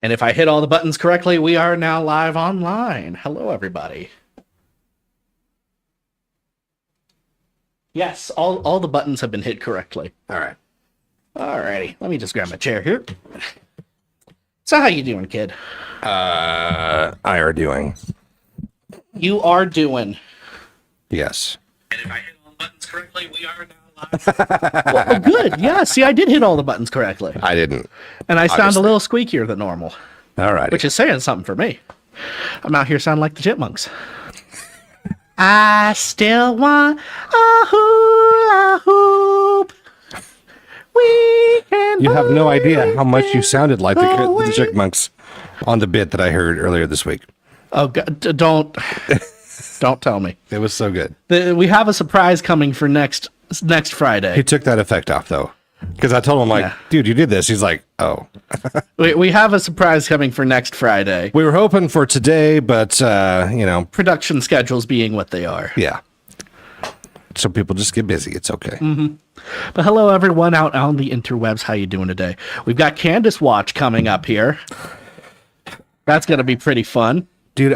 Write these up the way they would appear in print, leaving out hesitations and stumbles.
And if I hit all the buttons correctly, we are now live online. Hello, everybody. Yes, all the buttons have been hit correctly. All right. Alrighty, let me just grab my chair here. So how you doing, kid? I are doing. You are doing. Yes. And if I hit all the buttons correctly, we are now live. Well, good. Yeah, see, I did hit all the buttons correctly. I didn't. And I sound a little squeakier than normal. All right. Which is saying something for me. I'm out here sounding like the Chipmunks. I still want a hula hoop. We can. You have no idea how much you sounded like the Chipmunks on the bit that I heard earlier this week. Oh, God, don't tell me. It was so good. We have a surprise coming for next Friday. He took that effect off though, because I told him dude, you did this. He's like, oh. we have a surprise coming for next Friday. We were hoping for today, but production schedules being what they are. Yeah. So people just get busy. It's okay. Mm-hmm. But hello, everyone out on the interwebs. How you doing today? We've got Candace Watch coming up here. That's going to be pretty fun. Dude,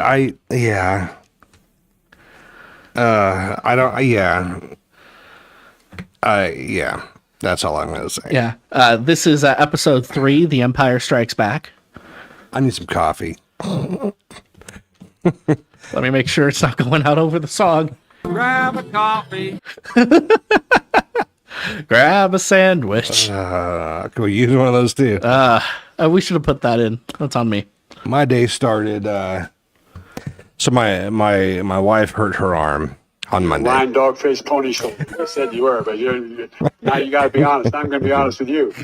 that's all I'm going to say. Yeah. This is episode 3, The Empire Strikes Back. I need some coffee. Let me make sure it's not going out over the song. Grab a coffee. Grab a sandwich. Can we use one of those too? We should have put that in. That's on me. My day started. So my wife hurt her arm on Monday. Lion, dog, face, pony show. I said you were, but now you got to be honest. I'm going to be honest with you.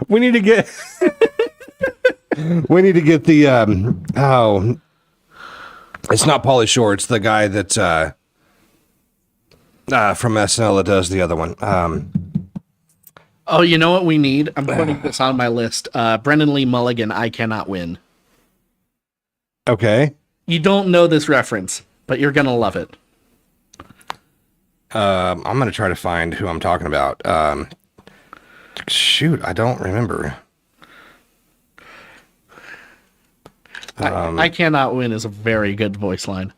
We need to get. We need to get the. It's not Pauly Shore. It's the guy that from SNL that does the other one. Oh, you know what we need? I'm putting this on my list. Brendan Lee Mulligan, I Cannot Win. Okay. You don't know this reference, but you're going to love it. I'm going to try to find who I'm talking about. Shoot, I don't remember. I Cannot Win is a very good voice line.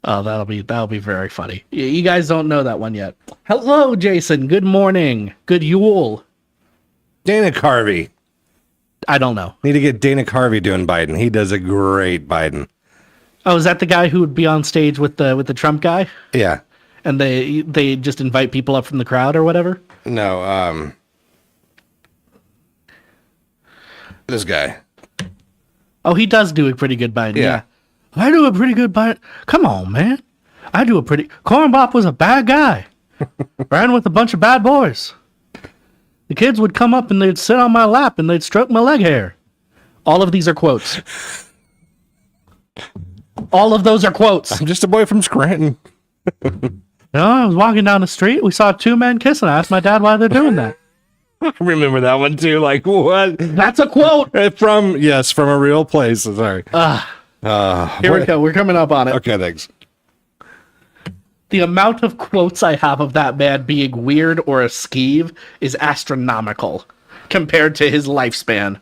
Oh, that'll be very funny. You guys don't know that one yet. Hello, Jason. Good morning. Good Yule. Dana Carvey. I don't know. Need to get Dana Carvey doing Biden. He does a great Biden. Oh, is that the guy who would be on stage with the Trump guy? Yeah. And they just invite people up from the crowd or whatever? No, this guy. Oh, he does do a pretty good Biden. Yeah. I do a pretty good Biden. Come on, man. I do a pretty... Corn Bop was a bad guy. Ran with a bunch of bad boys. The kids would come up and they'd sit on my lap and they'd stroke my leg hair. All of these are quotes. All of those are quotes. I'm just a boy from Scranton. I was walking down the street. We saw 2 men kissing. I asked my dad why they're doing that. I remember that one too. Like, what? That's a quote. From a real place. Sorry. Here we go. We're coming up on it. Okay, thanks. The amount of quotes I have of that man being weird or a skeeve is astronomical compared to his lifespan.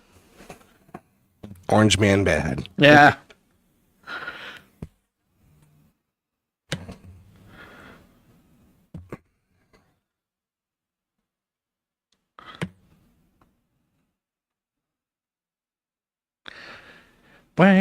Orange man bad. Yeah. For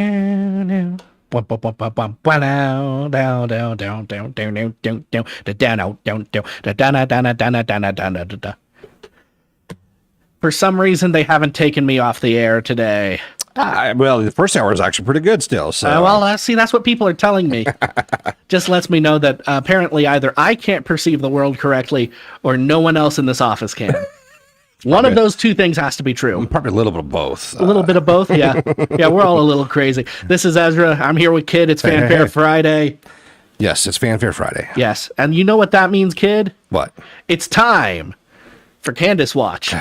some reason, they haven't taken me off the air today. Well, the first hour is actually pretty good still. So, see, that's what people are telling me. Just lets me know that apparently either I can't perceive the world correctly or no one else in this office can. One of those 2 things has to be true. Probably a little bit of both. A little bit of both, yeah. Yeah, we're all a little crazy. This is Ezra. I'm here with Kidd. It's Fanfare Friday. Yes, it's Fanfare Friday. Yes, and you know what that means, Kidd? What? It's time for Candace Watch.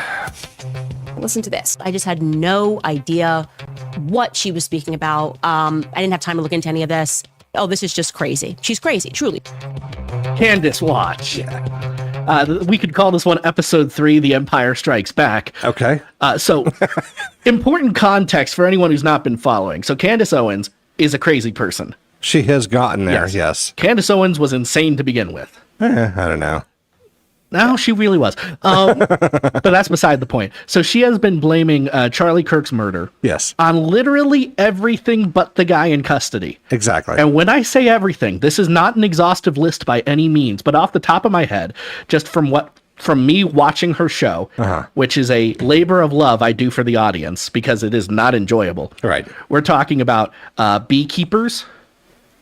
Listen to this. I just had no idea what she was speaking about. I didn't have time to look into any of this. Oh, this is just crazy. She's crazy, truly. Candace Watch. We could call this one episode 3, The Empire Strikes Back. Okay. So, important context for anyone who's not been following. So, Candace Owens is a crazy person. She has gotten there, yes. Candace Owens was insane to begin with. I don't know. No, she really was. But that's beside the point. So she has been blaming Charlie Kirk's murder Yes. on literally everything but the guy in custody. Exactly. And when I say everything, this is not an exhaustive list by any means, but off the top of my head, just from me watching her show, which is a labor of love I do for the audience because it is not enjoyable. Right. We're talking about beekeepers,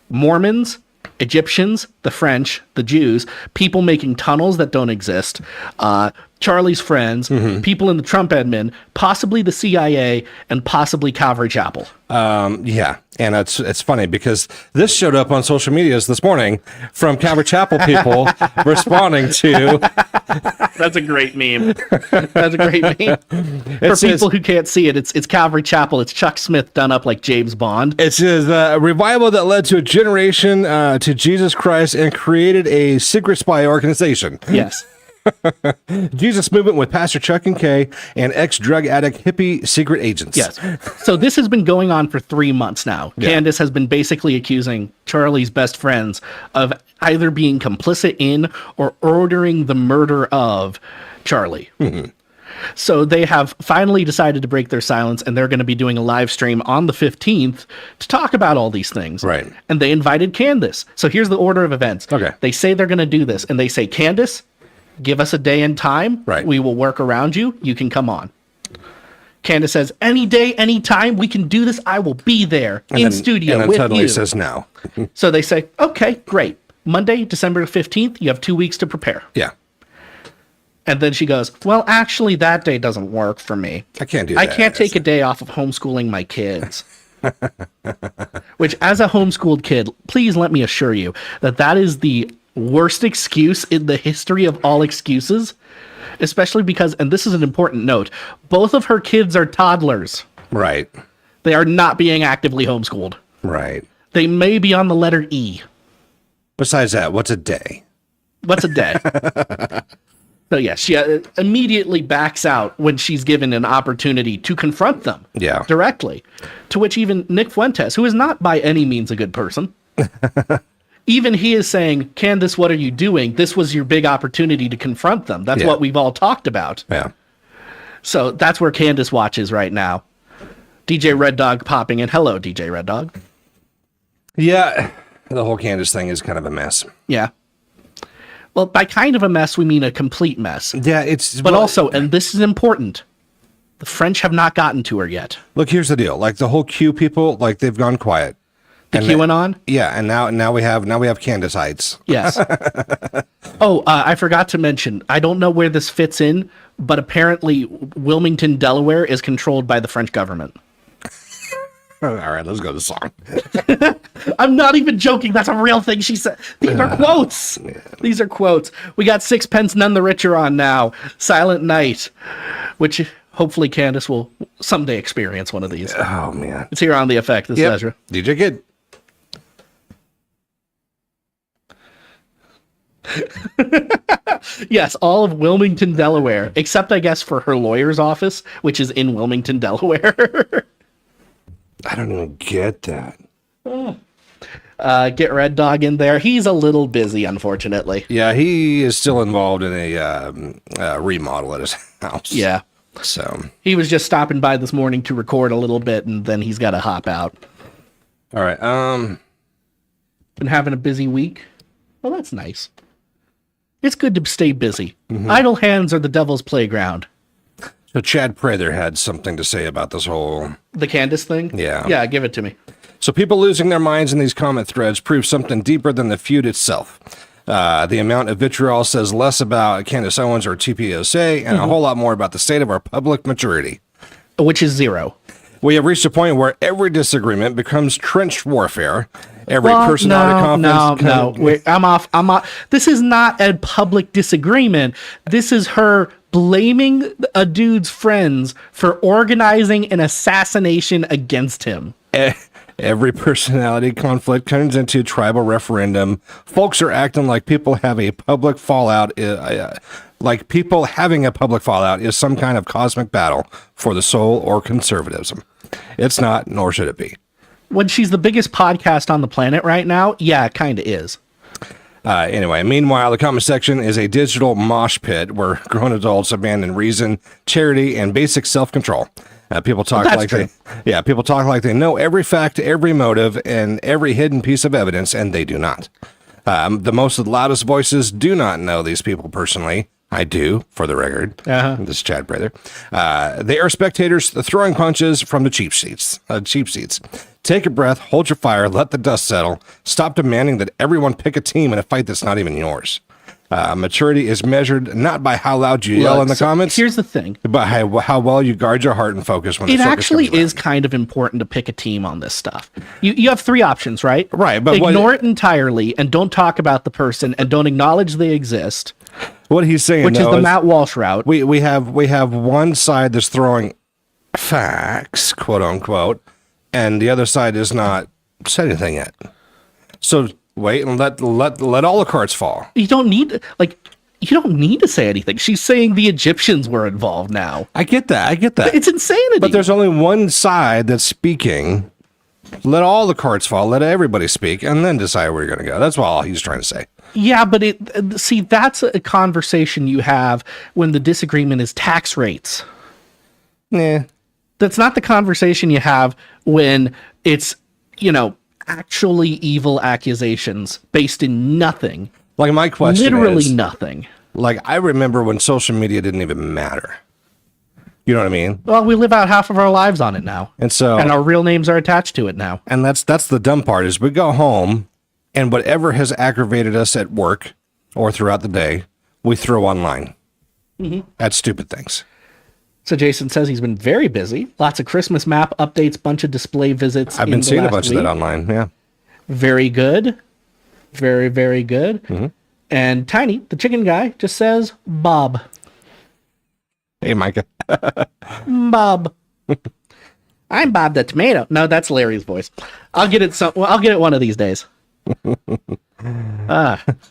Mormons, Egyptians, the French, the Jews, people making tunnels that don't exist, Charlie's friends, people in the Trump admin, possibly the CIA, and possibly Calvary Chapel. Yeah. And it's funny because this showed up on social medias this morning from Calvary Chapel people responding to. That's a great meme. That's a great meme. For people who can't see it, it's Calvary Chapel. It's Chuck Smith done up like James Bond. It says a revival that led to a generation to Jesus Christ and created a secret spy organization. Yes. Jesus movement with Pastor Chuck and Kay and ex-drug addict hippie secret agents. Yes. So this has been going on for 3 months now. Yeah. Candace has been basically accusing Charlie's best friends of either being complicit in or ordering the murder of Charlie. So they have finally decided to break their silence, and they're going to be doing a live stream on the 15th to talk about all these things. Right. And they invited Candace. So here's the order of events. Okay. They say they're going to do this, and they say, Candace, give us a day and time. Right. We will work around you. You can come on. Candace says, any day, any time, we can do this. I will be there studio and then with suddenly you. says no. So they say, okay, great. Monday, December 15th, you have 2 weeks to prepare. Yeah. And then she goes, well, actually, that day doesn't work for me. I can't do I that. can't take a day off of homeschooling my kids. Which, as a homeschooled kid, please let me assure you that is the worst excuse in the history of all excuses. Especially because, and this is an important note, both of her kids are toddlers. Right. They are not being actively homeschooled. Right. They may be on the letter E. Besides that, what's a day? What's a day? So yeah, she immediately backs out when she's given an opportunity to confront them directly. To which even Nick Fuentes, who is not by any means a good person, even he is saying, Candace, what are you doing? This was your big opportunity to confront them. That's what we've all talked about. Yeah. So that's where Candace watches right now. DJ Red Dog popping in. Hello, DJ Red Dog. Yeah. The whole Candace thing is kind of a mess. Yeah. Well, by kind of a mess, we mean a complete mess. Yeah, it's... But also, and this is important, the French have not gotten to her yet. Look, here's the deal. Like, the whole Q people, like, they've gone quiet. The QAnon? Yeah, and now we have Candaceites. Yes. I forgot to mention, I don't know where this fits in, but apparently Wilmington, Delaware is controlled by the French government. All right, let's go to the song. I'm not even joking. That's a real thing she said. These are quotes. These are quotes. We got Sixpence None the Richer on now. Silent Night, which hopefully Candace will someday experience one of these. Oh, man. It's here on The Effect. This is Ezra. DJ Kidd. Yes, all of Wilmington, Delaware, except I guess for her lawyer's office, which is in Wilmington, Delaware. I don't even get that. Get Red Dog in there. He's a little busy, unfortunately. Yeah, he is still involved in a remodel at his house. Yeah. So he was just stopping by this morning to record a little bit, and then he's got to hop out. All right. Been having a busy week. Well, that's nice. It's good to stay busy. Mm-hmm. Idle hands are the devil's playground. So Chad Prather had something to say about this whole... The Candace thing? Yeah. Yeah, give it to me. So people losing their minds in these comment threads proves something deeper than the feud itself. The amount of vitriol says less about Candace Owens or TPOSA and a whole lot more about the state of our public maturity. Which is zero. We have reached a point where every disagreement becomes trench warfare. Every personality confidence... No. Wait, I'm off. This is not a public disagreement. This is her blaming a dude's friends for organizing an assassination against him. Every personality conflict turns into a tribal referendum. Folks are acting like people have a public fallout. Like people having a public fallout is some kind of cosmic battle for the soul or conservatism. It's not, nor should it be. When she's the biggest podcast on the planet right now, yeah, it kind of is. Anyway, meanwhile, the comment section is a digital mosh pit where grown adults abandon reason, charity, and basic self-control. People talk people talk like they know every fact, every motive, and every hidden piece of evidence, and they do not. The loudest voices do not know these people personally. I do, for the record. This is Chad Brother. They are spectators throwing punches from the cheap seats. Take a breath, hold your fire, let the dust settle. Stop demanding that everyone pick a team in a fight that's not even yours. Maturity is measured not by how loud you yell in the comments. Here's the thing. But how well you guard your heart and focus when it actually is kind of important to pick a team on this stuff. You have three options, right? Right. But ignore it entirely and don't talk about the person and don't acknowledge they exist. What he's saying, which is the Matt Walsh route. We have one side that's throwing facts, quote unquote, and the other side is not said anything yet. So wait and let all the cards fall. You don't need to say anything. She's saying the Egyptians were involved now. I get that. It's insanity. But there's only one side that's speaking. Let all the cards fall. Let everybody speak, and then decide where you're going to go. That's all he's trying to say. Yeah, but that's a conversation you have when the disagreement is tax rates. Yeah. That's not the conversation you have when it's, actually evil accusations based in nothing. Like my question literally is, nothing. Like I remember when social media didn't even matter. You know what I mean? Well, we live out half of our lives on it now. And our real names are attached to it now. And that's the dumb part is we go home and whatever has aggravated us at work or throughout the day, we throw online at stupid things. So Jason says he's been very busy. Lots of Christmas map updates, bunch of display visits. I've been seeing a bunch of that online. Yeah. Very good. Very, very good. Mm-hmm. And Tiny, the chicken guy, just says Bob. Hey, Micah. Bob. I'm Bob the tomato. No, that's Larry's voice. I'll get it one of these days.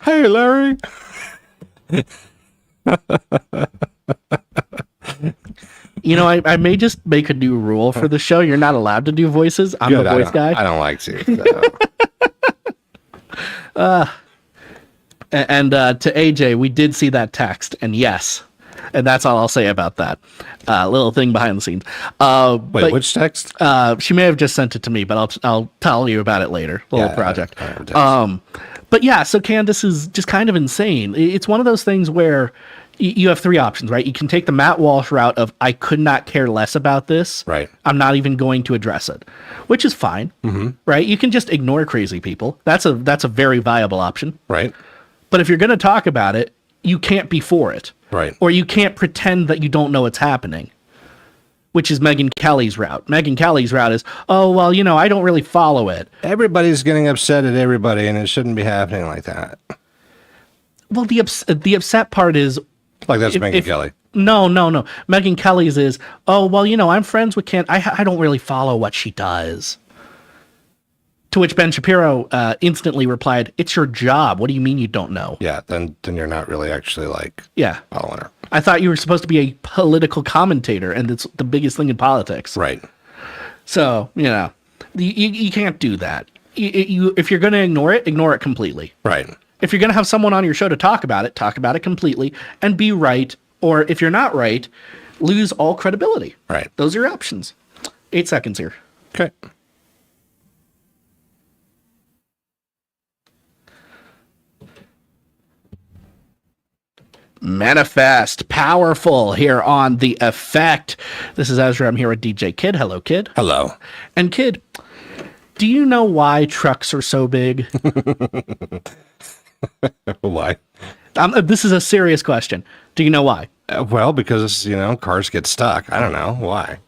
Hey, Larry. I may just make a new rule for the show. You're not allowed to do voices. I'm the voice guy. I don't like to. And to AJ, we did see that text, and yes. And that's all I'll say about that. Little thing behind the scenes. Wait, which text? She may have just sent it to me, but I'll tell you about it later. Little project. But yeah, so Candace is just kind of insane. It's one of those things where you have three options, right? You can take the Matt Walsh route of I could not care less about this. Right. I'm not even going to address it, which is fine. Mm-hmm. Right. You can just ignore crazy people. That's a very viable option. Right. But if you're going to talk about it, you can't be for it. Right. Or you can't pretend that you don't know what's happening, which is Megyn Kelly's route. Megyn Kelly's route is, oh, well, I don't really follow it. Everybody's getting upset at everybody, and it shouldn't be happening like that. Well, the upset part is... Like that's Megyn Kelly. No. Megyn Kelly's is, oh, well, I'm friends with I don't really follow what she does. To which Ben Shapiro instantly replied, it's your job. What do you mean you don't know? Yeah, then you're not really actually following her. I thought you were supposed to be a political commentator, and it's the biggest thing in politics. Right. So, you can't do that. If you're going to ignore it completely. Right. If you're going to have someone on your show to talk about it completely and be right. Or if you're not right, lose all credibility. Right. Those are your options. 8 seconds here. Okay. Manifest, powerful here on The Effect. This is Ezra. I'm here with DJ Kidd. Hello, Kidd. Hello. And Kidd, do you know why trucks are so big? Why? This is a serious question. Do you know why? Well, because, cars get stuck. I don't know. Why?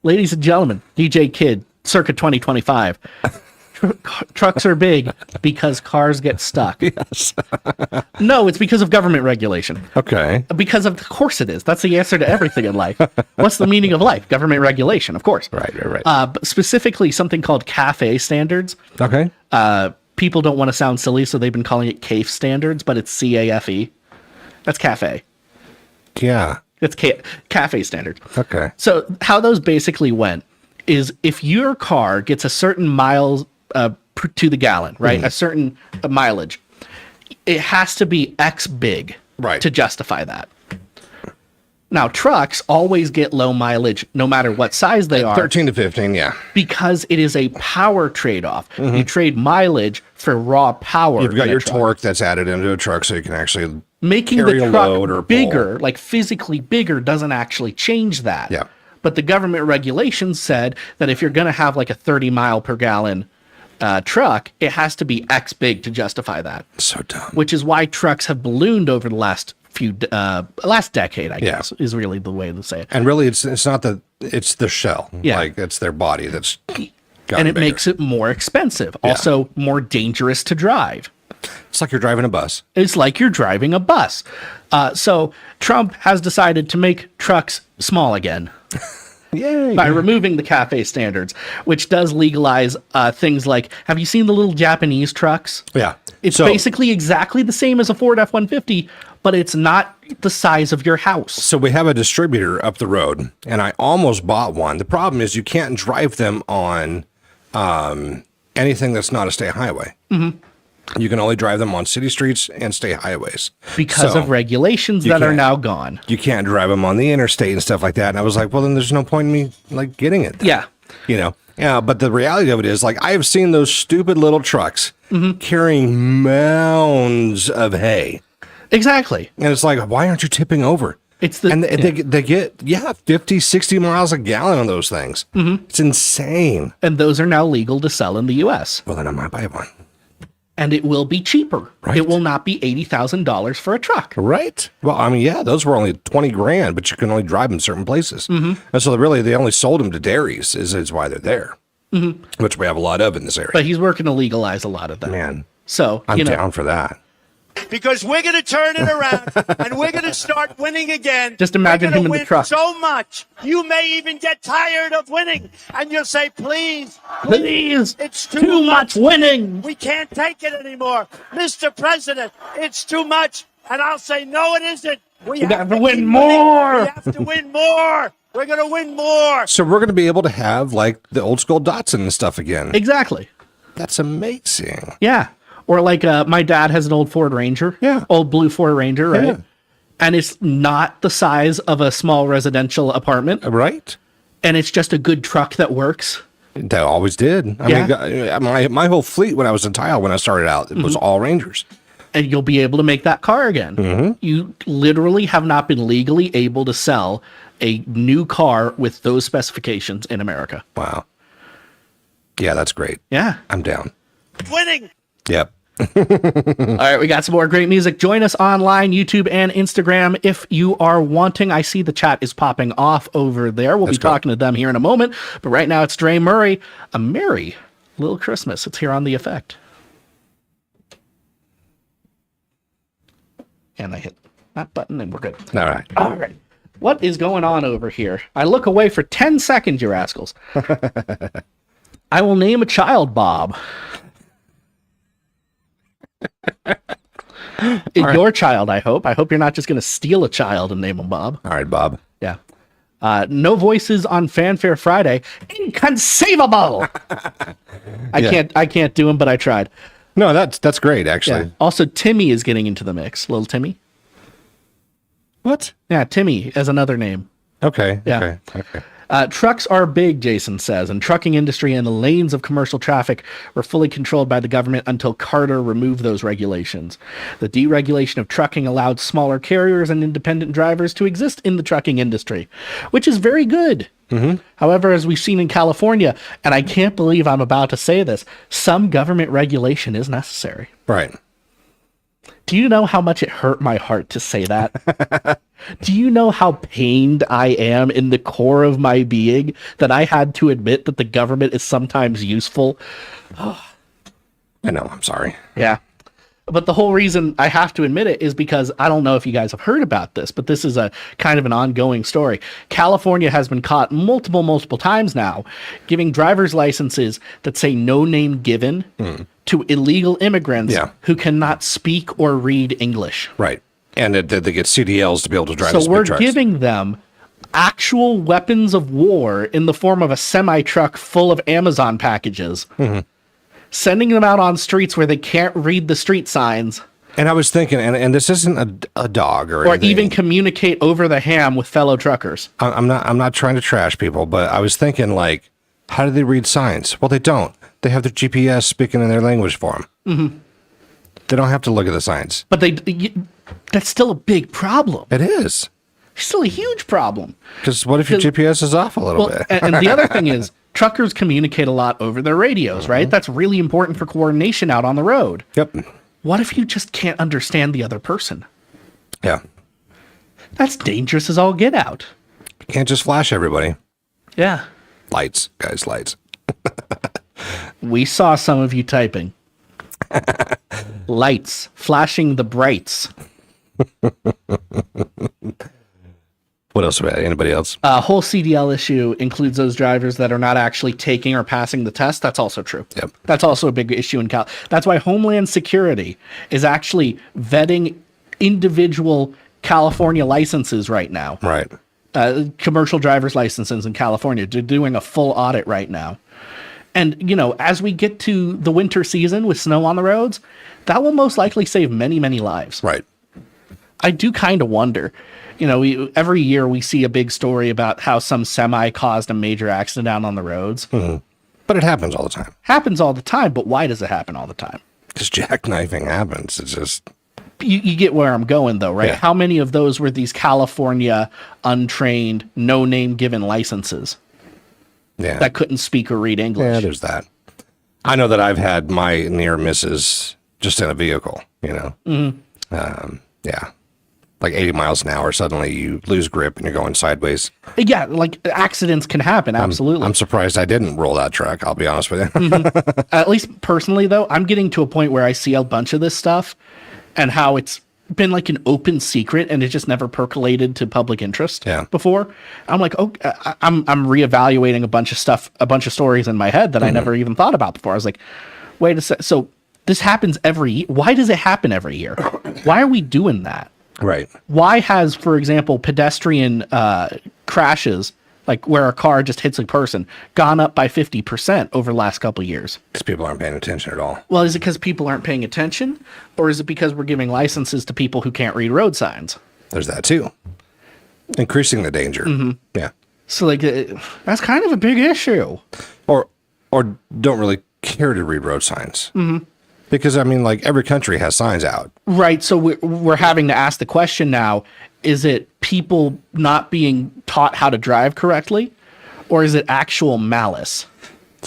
Ladies and gentlemen, DJ Kidd, circa 2025. trucks are big because cars get stuck. Yes. No, it's because of government regulation. Okay. Because of course it is. That's the answer to everything in life. What's the meaning of life? Government regulation, of course. Right. But specifically something called CAFE standards. Okay. People don't want to sound silly, so they've been calling it CAFE standards, but it's CAFE. That's CAFE. Yeah. It's CAFE standards. Okay. So how those basically went is if your car gets a certain miles to the gallon, right? A certain mileage, it has to be X big to justify that. Now, trucks always get low mileage no matter what size they are. 13 to 15, yeah. Because it is a power trade-off. You trade mileage for raw power. You've got in a your truck. torque that's added into a truck so you can actually Making carry the a load or truck pull. bigger, like physically bigger, doesn't actually change that. Yeah. But the government regulations said that if you're going to have like a 30 mile per gallon truck, it has to be X big to justify that. So dumb. Which is why trucks have ballooned over the last decade, I guess, is really the way to say it. And really, it's not it's the shell. Yeah. Like, it's their body that's gotten And it bigger. makes it more expensive. Also, more dangerous to drive. It's like you're driving a bus. It's like you're driving a bus. So Trump has decided to make trucks small again. Yay. By removing the CAFE standards, which does legalize things like, have you seen the little Japanese trucks? Yeah. It's basically exactly the same as a Ford F-150, but it's not the size of your house. So we have a distributor up the road, and I almost bought one. The problem is you can't drive them on anything that's not a state highway. Mm-hmm. You can only drive them on city streets and state highways. Because of regulations that are now gone. You can't drive them on the interstate and stuff like that. And I was like, well, then there's no point in me like getting it then. Yeah. You know? Yeah, but the reality of it is, like, I have seen those stupid little trucks carrying mounds of hay. Exactly. And it's like, why aren't you tipping over? It's the And they get 50, 60 miles a gallon on those things. Mm-hmm. It's insane. and those are now legal to sell in the US. Well, then I might buy one. And it will be cheaper. Right. It will not be $80,000 for a truck. Right. Well, I mean, yeah, those were only 20 grand, but you can only drive them certain places. Mm-hmm. And so they only sold them to dairies is why they're there, which we have a lot of in this area. But he's working to legalize a lot of that. Man, So, I'm down for that. Because we're going to turn it around and we're going to start winning again. Just imagine We're gonna him in the win truck. so much. You may even get tired of winning. And you'll say, please, Please, it's too much winning. We can't take it anymore. Mr. President, it's too much. And I'll say, no, it isn't. We have to win keep winning. more. We have to win more. We're going to win more. So we're going to be able to have like the old school Datsun and stuff again. Exactly. That's amazing. Yeah. Or like my dad has an old Ford Ranger. Yeah. Old blue Ford Ranger, right? Yeah. And it's not the size of a small residential apartment. Right? And it's just a good truck that works. That always did. I mean, my whole fleet when I was in Tile, when I started out, it was all Rangers. And you'll be able to make that car again. Mm-hmm. You literally have not been legally able to sell a new car with those specifications in America. Wow. Yeah, that's great. Yeah. I'm down. Winning. Yep. All right, we got some more great music. Join us online, YouTube and Instagram if you are wanting. I see the chat is popping off over there. We'll be talking to them here in a moment. But right now it's Dre Murray. A merry little Christmas. It's here on The Effect. And I hit that button and we're good. All right. All right. What is going on over here? I look away for 10 seconds, you rascals. I will name a child Bob. Your child, I hope. I hope you're not just going to steal a child and name him Bob. All right, Bob. Yeah. No voices on Fanfare Friday. Inconceivable. I can't do them, but I tried. No, that's great, actually. Yeah. Also, Timmy is getting into the mix. Little Timmy. What? Yeah, Timmy as another name. Okay. Yeah. Okay. Trucks are big, Jason says, and trucking industry and the lanes of commercial traffic were fully controlled by the government until Carter removed those regulations. The deregulation of trucking allowed smaller carriers and independent drivers to exist in the trucking industry, which is very good. Mm-hmm. However, as we've seen in California, and I can't believe I'm about to say this, some government regulation is necessary. Right. Do you know how much it hurt my heart to say that? Do you know how pained I am in the core of my being that I had to admit that the government is sometimes useful? I know. I'm sorry. Yeah. But the whole reason I have to admit it is because I don't know if you guys have heard about this, but this is a kind of an ongoing story. California has been caught multiple times now giving driver's licenses that say no name given to illegal immigrants who cannot speak or read English. Right. And they get CDLs to be able to drive. So we're giving them actual weapons of war in the form of a semi-truck full of Amazon packages. Sending them out on streets where they can't read the street signs. And I was thinking, and this isn't a dog or anything. Even communicate over the ham with fellow truckers. I'm not trying to trash people, but I was thinking, like, how do they read signs? Well, they don't. They have their GPS speaking in their language for them. They don't have to look at the signs. But that's still a big problem. It is. It's still a huge problem. Because what if your GPS is off a little bit? And the other thing is, truckers communicate a lot over their radios, right? That's really important for coordination out on the road. Yep. What if you just can't understand the other person? Yeah. That's dangerous as all get out. You can't just flash everybody. Yeah. Lights, guys, lights. We saw some of you typing. Lights, flashing the brights. What else about anybody else? Whole CDL issue includes those drivers that are not actually taking or passing the test. That's also true. Yep. That's also a big issue in Cal. That's why Homeland Security is actually vetting individual California licenses right now. Right. Commercial driver's licenses in California. They're doing a full audit right now. And, as we get to the winter season with snow on the roads, that will most likely save many, many lives. Right. I do kind of wonder. Every year we see a big story about how some semi caused a major accident out on the roads. But it happens all the time. Happens all the time, but why does it happen all the time? Because jackknifing happens. It's just... You get where I'm going, though, right? Yeah. How many of those were these California untrained, no name given licenses that couldn't speak or read English? Yeah, there's that. I know that I've had my near misses just in a vehicle, yeah. Like 80 miles an hour, suddenly you lose grip and you're going sideways. Yeah, like accidents can happen, absolutely. I'm surprised I didn't roll that truck, I'll be honest with you. At least personally, though, I'm getting to a point where I see a bunch of this stuff and how it's been like an open secret and it just never percolated to public interest before. I'm like, I'm reevaluating a bunch of stories in my head that I never even thought about before. I was like, wait a sec. So this happens every year. Why does it happen every year? Why are we doing that? Right. Why has, for example, pedestrian crashes, like where a car just hits a person, gone up by 50% over the last couple of years? Because people aren't paying attention at all. Well, is it because people aren't paying attention? Or is it because we're giving licenses to people who can't read road signs? There's that too. Increasing the danger. Yeah. So, like, that's kind of a big issue. Or don't really care to read road signs. Because, I mean, like, every country has signs out. Right. So we're having to ask the question now, is it people not being taught how to drive correctly? Or is it actual malice?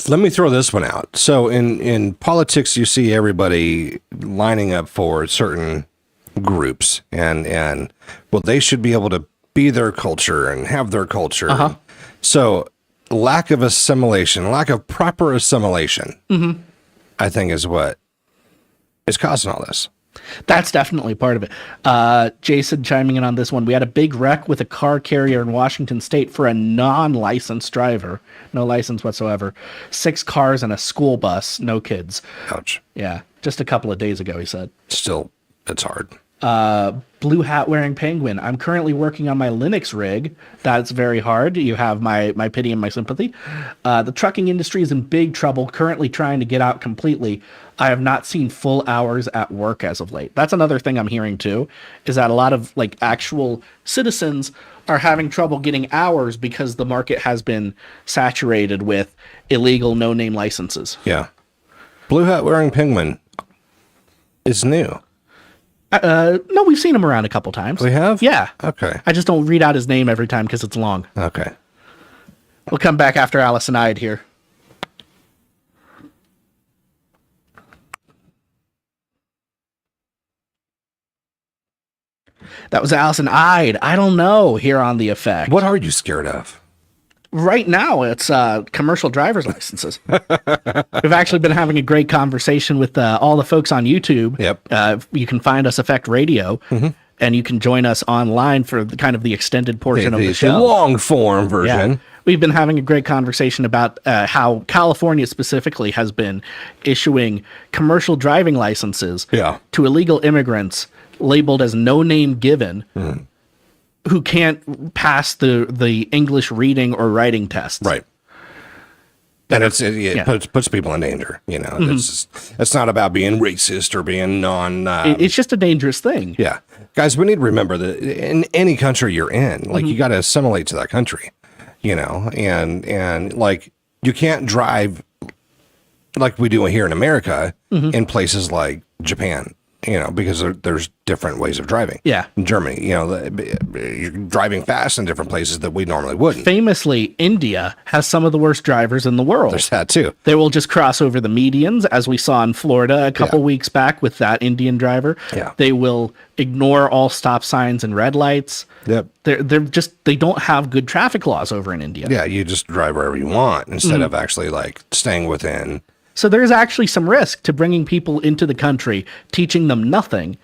Let me throw this one out. So in politics, you see everybody lining up for certain groups. And well, they should be able to be their culture and have their culture. So lack of assimilation, lack of proper assimilation, I think is what is causing all this. That's definitely part of it. Jason chiming in on this one. We had a big wreck with a car carrier in Washington State for a non-licensed driver. No license whatsoever. 6 cars and a school bus. No kids. Ouch. Yeah. Just a couple of days ago, he said. Still, it's hard. Blue hat wearing penguin. I'm currently working on my Linux rig. That's very hard. You have my pity and my sympathy. The trucking industry is in big trouble, currently trying to get out completely. I have not seen full hours at work as of late. That's another thing I'm hearing too, is that a lot of like actual citizens are having trouble getting hours because the market has been saturated with illegal no-name licenses. Yeah. Blue hat wearing penguin is new. No, we've seen him around a couple times. We have? Yeah. Okay. I just don't read out his name every time because it's long. Okay. We'll come back after Allison Ide here. That was Allison Ide. I don't know here on The Effect. What are you scared of? Right now, it's commercial driver's licenses. We've actually been having a great conversation with all the folks on YouTube. Yep. You can find us Effect Radio, and you can join us online for the extended portion of the show. The long form version. Yeah. We've been having a great conversation about how California specifically has been issuing commercial driving licenses to illegal immigrants labeled as no name given. Who can't pass the English reading or writing tests. Right. And it puts people in danger, you know. It's not about being racist or being it's just a dangerous thing. Yeah. Guys, we need to remember that in any country you're in, like you got to assimilate to that country, you know, and like you can't drive like we do here in America in places like Japan. You know, because there's different ways of driving. Yeah. In Germany, you know, you're driving fast in different places that we normally wouldn't. Famously, India has some of the worst drivers in the world. There's that too. They will just cross over the medians, as we saw in Florida a couple weeks back with that Indian driver. Yeah. They will ignore all stop signs and red lights. Yep. They don't have good traffic laws over in India. Yeah, you just drive wherever you want instead of actually like staying within. So there's actually some risk to bringing people into the country, teaching them nothing,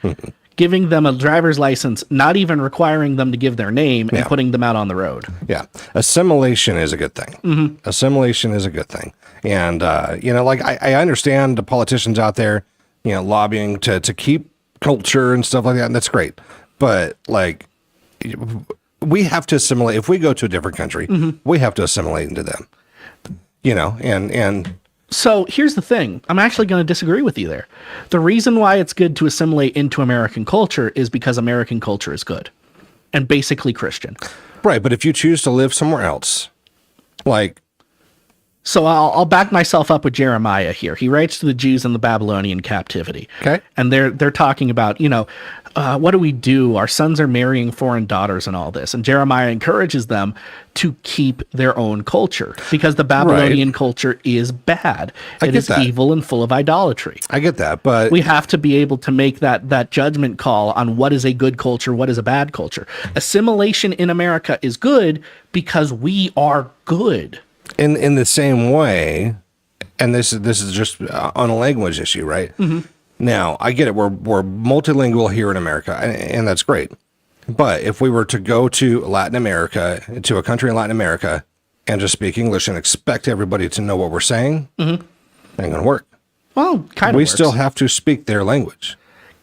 giving them a driver's license, not even requiring them to give their name, and putting them out on the road. Yeah. Assimilation is a good thing. Assimilation is a good thing. And, you know, like I understand the politicians out there, you know, lobbying to keep culture and stuff like that. And that's great. But like, we have to assimilate. If we go to a different country, we have to assimilate into them, you know, and so here's the thing. I'm actually going to disagree with you there. The reason why it's good to assimilate into American culture is because American culture is good and basically Christian. Right. But if you choose to live somewhere else, like. So I'll back myself up with Jeremiah here. He writes to the Jews in the Babylonian captivity. Okay. And they're talking about, you know, what do we do? Our sons are marrying foreign daughters and all this. And Jeremiah encourages them to keep their own culture because the Babylonian culture is bad. It is evil and full of idolatry. I get that, but we have to be able to make that judgment call on what is a good culture, what is a bad culture. Assimilation in America is good because we are good. In the same way, and this is just on a language issue, right? Now, I get it. We're multilingual here in America, and that's great. But if we were to go to Latin America, to a country in Latin America, and just speak English and expect everybody to know what we're saying, ain't gonna work. Well, kind of. We works. still have to speak their language.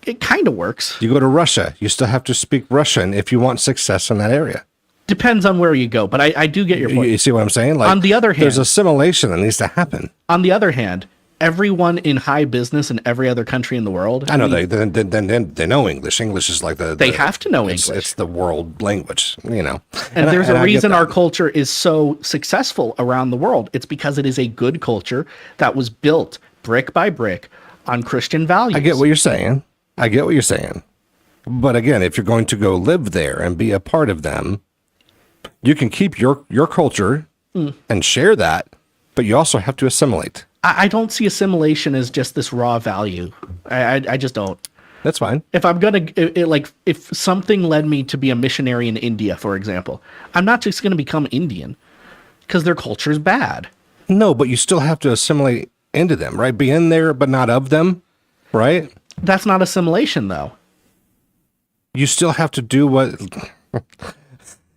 It kind of works. You go to Russia, you still have to speak Russian if you want success in that area. Depends on where you go, but I do get your point. You see what I'm saying? Like, on the other hand, there's assimilation that needs to happen. On the other hand, everyone in high business in every other country in the world. I know they know English. English is like they have to know English. It's the world language, you know. And there's a reason our culture is so successful around the world. It's because it is a good culture that was built brick by brick on Christian values. I get what you're saying. But again, if you're going to go live there and be a part of them, you can keep your culture and share that, but you also have to assimilate. I don't see assimilation as just this raw value. I just don't. That's fine. If I'm going to, if something led me to be a missionary in India, for example, I'm not just going to become Indian because their culture is bad. No, but you still have to assimilate into them, right? Be in there, but not of them, right? That's not assimilation, though. You still have to do what...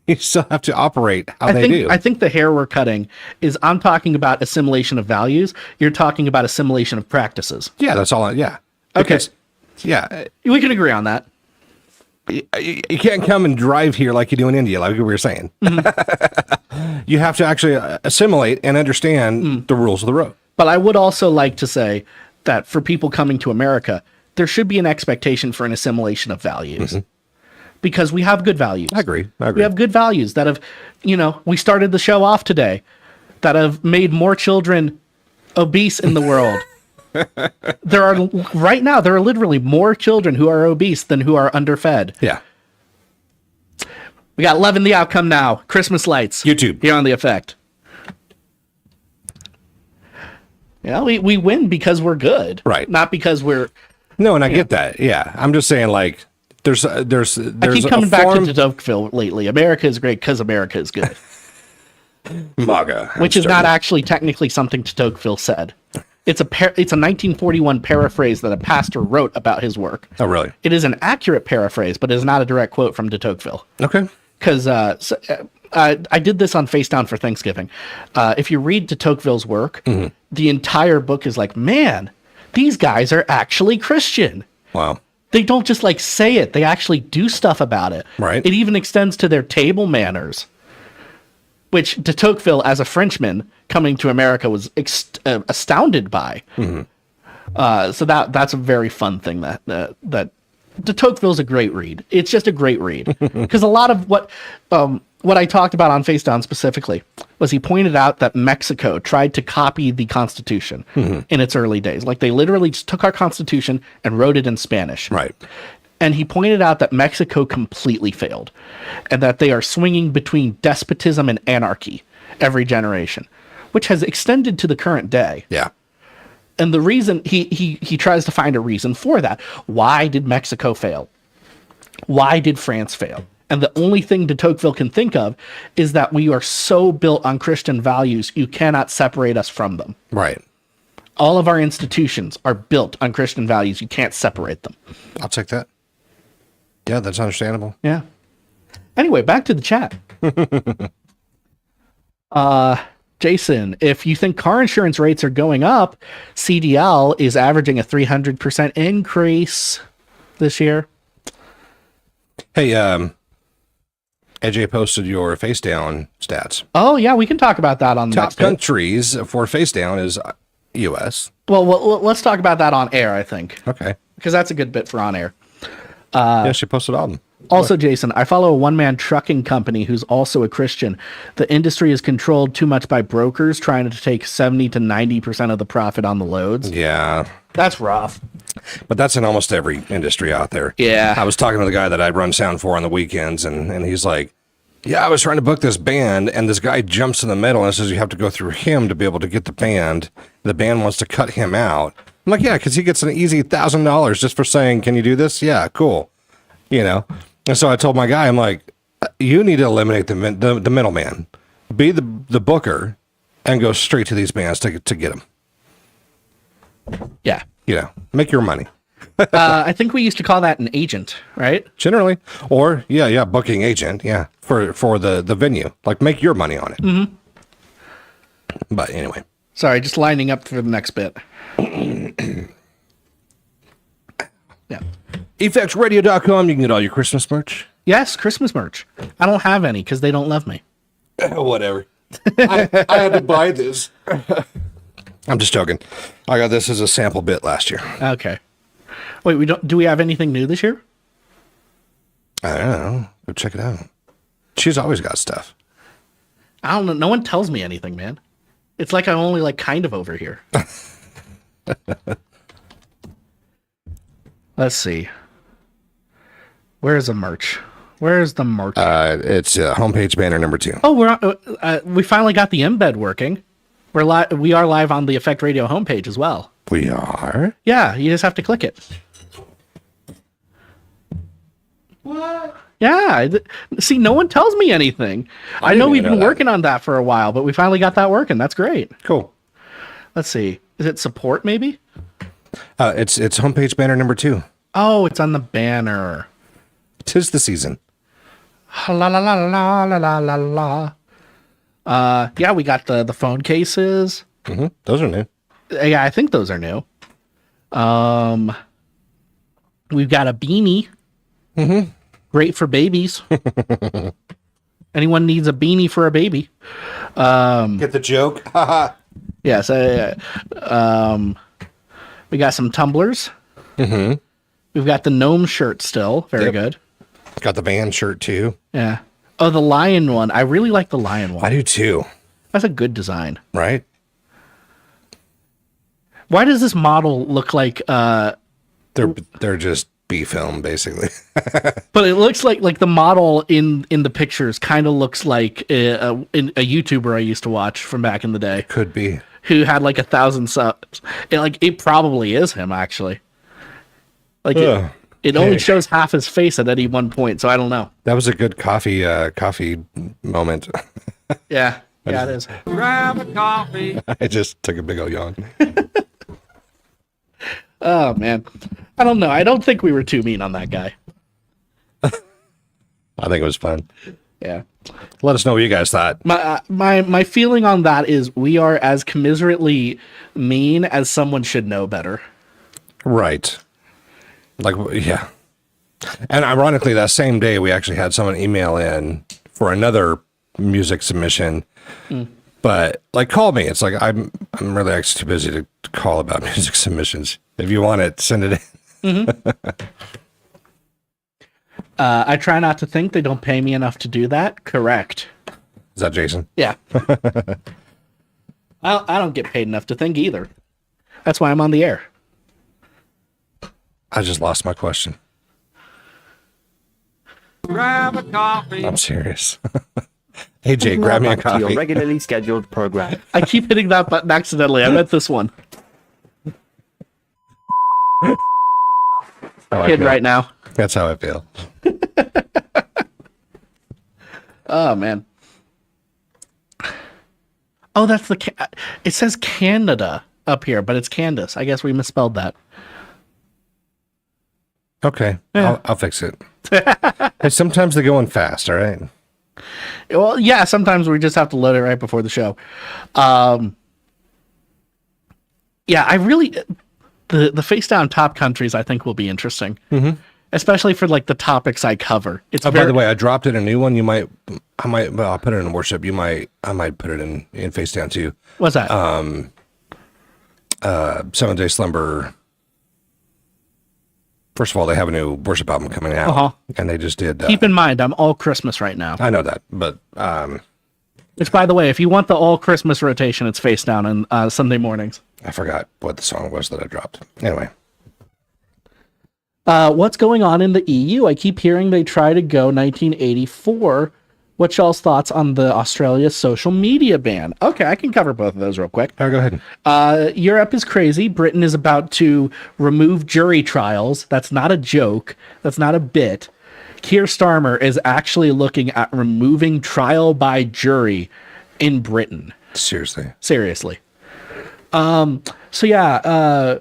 You still have to operate how they do. I think the hair we're cutting is I'm talking about assimilation of values. You're talking about assimilation of practices. Yeah, that's all. Yeah. Because, okay. Yeah. We can agree on that. You can't come and drive here like you do in India, like we were saying. You have to actually assimilate and understand the rules of the road. But I would also like to say that for people coming to America, there should be an expectation for an assimilation of values. Because we have good values. I agree. We have good values that have, we started the show off today, that have made more children obese in the world. There are literally more children who are obese than who are underfed. Yeah. We got Love in the Outcome now. Christmas lights. YouTube. Here on The Effect. Yeah, we win because we're good. Right. Not because we're... No, and I get that. Yeah. I'm just saying, like... There's I keep coming back to Tocqueville lately. America is great because America is good. MAGA. which is not actually technically something de Tocqueville said. It's a 1941 paraphrase that a pastor wrote about his work. Oh, really? It is an accurate paraphrase, but it is not a direct quote from de Tocqueville. Okay. Because I did this on Face Down for Thanksgiving. If you read de Tocqueville's work, the entire book is like, man, these guys are actually Christian. Wow. They don't just like say it; they actually do stuff about it. Right. It even extends to their table manners, which de Tocqueville, as a Frenchman coming to America, was astounded by. So that's a very fun thing that de Tocqueville's a great read. It's just a great read because a lot of what I talked about on Face Down specifically was he pointed out that Mexico tried to copy the Constitution in its early days. Like they literally just took our Constitution and wrote it in Spanish. Right. And he pointed out that Mexico completely failed and that they are swinging between despotism and anarchy every generation, which has extended to the current day. Yeah. And the reason he tries to find a reason for that. Why did Mexico fail? Why did France fail? And the only thing de Tocqueville can think of is that we are so built on Christian values, you cannot separate us from them. Right. All of our institutions are built on Christian values. You can't separate them. I'll take that. Yeah, that's understandable. Yeah. Anyway, back to the chat. Jason, if you think car insurance rates are going up, CDL is averaging a 300% increase this year. Hey, AJ posted your Face Down stats. Oh, yeah, we can talk about that on the Top next bit. countries for Face Down is U.S. Well, let's talk about that on air, I think, Okay. because that's a good bit for on air. Yeah, she posted all of them. Also, Jason, I follow a one-man trucking company who's also a Christian. The industry is controlled too much by brokers trying to take 70 to 90% of the profit on the loads. Yeah. That's rough. But that's in almost every industry out there. Yeah. I was talking to the guy that I run sound for on the weekends, and he's like, yeah, I was trying to book this band, and this guy jumps in the middle and says you have to go through him to be able to get the band. The band wants to cut him out. I'm like, yeah, because he gets an easy $1,000 just for saying, can you do this? Yeah, cool. You know? And so I told my guy, I'm like, you need to eliminate the middleman. Be the booker and go straight to these bands to get them. Yeah. You know, make your money. I think we used to call that an agent, right? Generally. Or, yeah, booking agent, yeah, for the venue. Like, make your money on it. Mm-hmm. But anyway. Sorry, just lining up for the next bit. Yeah. EffectsRadio.com, you can get all your Christmas merch. Yes, Christmas merch. I don't have any because they don't love me. Whatever. I had to buy this. I'm just joking. I got this as a sample bit last year. Okay. Wait, do we have anything new this year? I don't know. Go check it out. She's always got stuff. I don't know. No one tells me anything, man. It's like I'm only like kind of over here. Let's see. Where's the merch? Where's the merch? It's homepage banner number 2. Oh, we finally got the embed working. We are live on the Effect Radio homepage as well. We are? Yeah, you just have to click it. What? Yeah. See, no one tells me anything. I know we've been working on that for a while, but we finally got that working. That's great. Cool. Let's see. Is it support maybe? It's homepage banner number 2. Oh, it's on the banner. 'Tis the season. La la la la la la la la. Yeah, we got the phone cases. Mm-hmm. Those are new. Yeah, I think those are new. We've got a beanie. Mm-hmm. Great for babies. Anyone needs a beanie for a baby. Get the joke? Yes. We got some tumblers. Mm-hmm. We've got the gnome shirt still. Very good. Got the band shirt too. Yeah. Oh, the lion one. I really like the lion one. I do too. That's a good design. Right? Why does this model look like They're just B-film basically. but it looks like the model in the pictures kind of looks like a YouTuber I used to watch from back in the day Could be. who had like 1,000 subs. It probably is him actually. Like it only shows half his face at any one point, so I don't know. That was a good coffee moment. Yeah. Yeah, it is. Grab a coffee. I just took a big old yawn. Oh man, I don't know. I don't think we were too mean on that guy. I think it was fun. Yeah. Let us know what you guys thought. My feeling on that is we are as commiserately mean as someone should know better. Right. Like, yeah. And ironically, that same day, we actually had someone email in for another music submission. But like, call me. It's like, I'm really actually too busy to call about music submissions. If you want it, send it in. I try not to think they don't pay me enough to do that. Correct. Is that Jason? Yeah. I don't get paid enough to think either. That's why I'm on the air. I just lost my question. Grab a coffee. I'm serious. Hey, Jay, grab me a Back to your coffee. regularly scheduled program. I keep hitting that button accidentally. I meant this one. Kid right now. That's how I feel. Oh, man. Oh, that's the... It says Canada up here, but it's Candace. I guess we misspelled that. Okay. Yeah. I'll fix it. Hey, sometimes they go in fast, all right? Well, yeah, sometimes we just have to load it right before the show. Yeah, I really... The face down top countries, I think, will be interesting. Mm-hmm. Especially for, like, the topics I cover. It's By the way, I dropped in a new one. Well, I'll put it in worship. I might put it in face down too. What's that? 7-Day Slumber. First of all, they have a new worship album coming out. Uh-huh. And they just did. Keep in mind, I'm all Christmas right now. I know that, but Which, by the way, if you want the all Christmas rotation, it's face down on Sunday mornings. I forgot what the song was that I dropped. Anyway. What's going on in the EU? I keep hearing they try to go 1984. What's y'all's thoughts on the Australia social media ban? Okay, I can cover both of those real quick. All right, go ahead. Europe is crazy. Britain is about to remove jury trials. That's not a joke. That's not a bit. Keir Starmer is actually looking at removing trial by jury in Britain. Seriously. So yeah,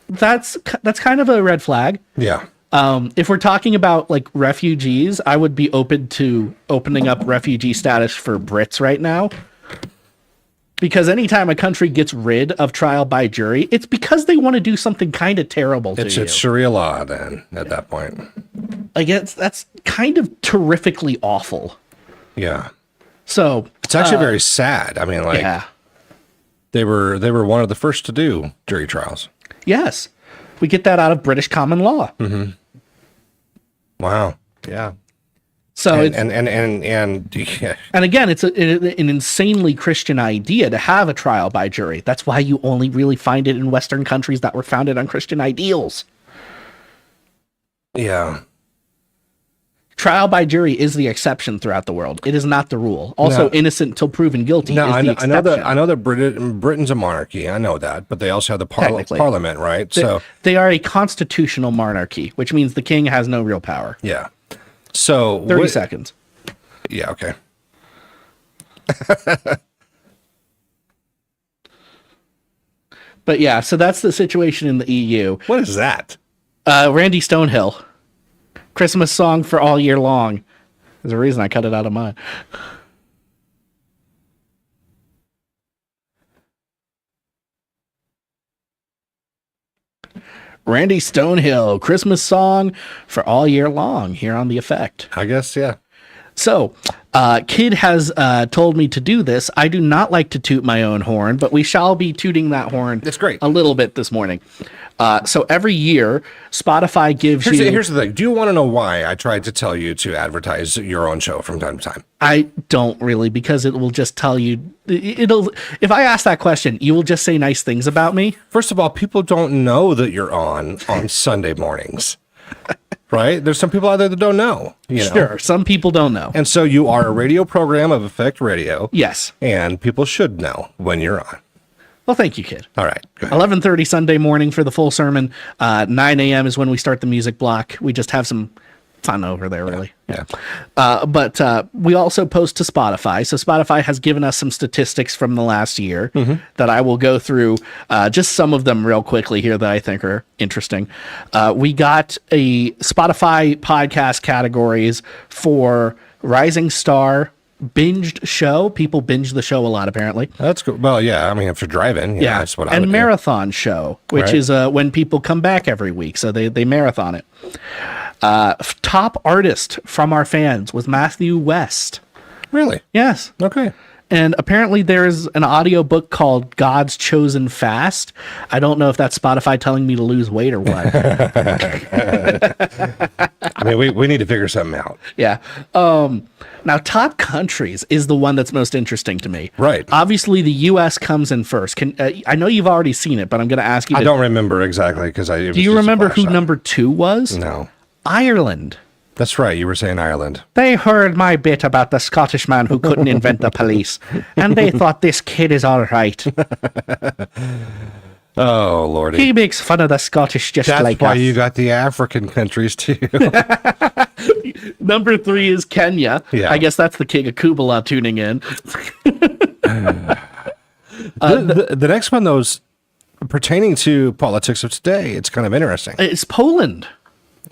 that's kind of a red flag. Yeah. If we're talking about like refugees, I would be open to opening up refugee status for Brits right now. Because anytime a country gets rid of trial by jury, it's because they want to do something kind of terrible to you. It's Sharia law then at that point. Like that's kind of terrifically awful. Yeah. So It's actually very sad. I mean, like yeah. they were one of the first to do jury trials. Yes. We get that out of British common law. Mm-hmm. Wow. Yeah. So and yeah. And again, it's an insanely Christian idea to have a trial by jury. That's why you only really find it in Western countries that were founded on Christian ideals. Yeah. Trial by jury is the exception throughout the world. It is not the rule. Also, No. innocent until proven guilty No, is I the know, exception. I know that Britain's a monarchy. I know that, but they also have the Technically. parliament, right? They are a constitutional monarchy, which means the king has no real power. Yeah. So 30 seconds. Yeah. Okay. But yeah, so that's the situation in the EU. What is that? Randy Stonehill. Christmas song for all year long. There's a reason I cut it out of mine. Randy Stonehill, Christmas song for all year long here on The Effect. I guess, yeah. So, Kidd has told me to do this. I do not like to toot my own horn, but we shall be tooting that horn That's great. a little bit this morning. So every year, Spotify gives you... Here's the thing. Do you want to know why I tried to tell you to advertise your own show from time to time? I don't really, because it will just tell you... If I ask that question, you will just say nice things about me. First of all, people don't know that you're on Sunday mornings. Right? There's some people out there that don't know. You know? Sure, some people don't know. And so you are a radio program of Effect Radio. Yes. And people should know when you're on. Well, thank you, Kid. All right. Go ahead. 11:30 Sunday morning for the full sermon. 9 a.m. is when we start the music block. We just have some It's not over there, really. Yeah. But we also post to Spotify. So Spotify has given us some statistics from the last year that I will go through just some of them real quickly here that I think are interesting. We got a Spotify podcast categories for Rising Star, binged show. People binge the show a lot, apparently. That's cool. Well, yeah. I mean, if you're driving, yeah, that's what I would and marathon show, which Right. is when people come back every week. So they marathon it. Top artist from our fans was Matthew West. do. Really? Yes. Okay. And apparently there's an audio book called God's Chosen Fast. I don't know if that's Spotify telling me to lose weight or what. I mean, we need to figure something out. Yeah. Now, top countries is the one that's most interesting to me. Right. Obviously, the U.S. comes in first. I know you've already seen it, but I'm going to ask you. I don't remember exactly because Do you remember who number 2 was? No. Ireland. That's right. You were saying Ireland. They heard my bit about the Scottish man who couldn't invent the police, and they thought this kid is all right. Oh, Lordy. He makes fun of the Scottish just That's like why us. you got the African countries too. Number 3 is Kenya. Yeah. I guess that's the King of Kubala tuning in. The next one, though, is pertaining to politics of today. It's kind of interesting. It's Poland.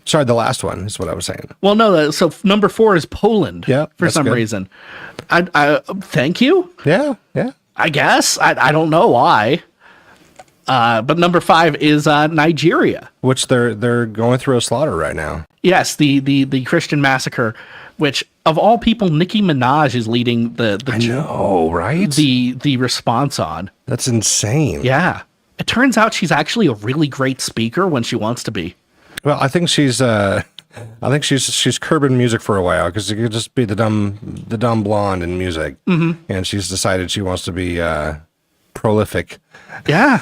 Sorry, the last one is what I was saying. Well, no, so number 4 is Poland. Yeah, for that's some good. reason. I thank you. Yeah, yeah. I guess I don't know why. But number 5 is Nigeria. Which they're going through a slaughter right now. Yes, the Christian massacre, which of all people, Nicki Minaj is leading the know, right? the response on. That's insane. Yeah, it turns out she's actually a really great speaker when she wants to be. Well, I think she's curbing music for a while because it could just be the dumb blonde in music, and she's decided she wants to be prolific. Yeah,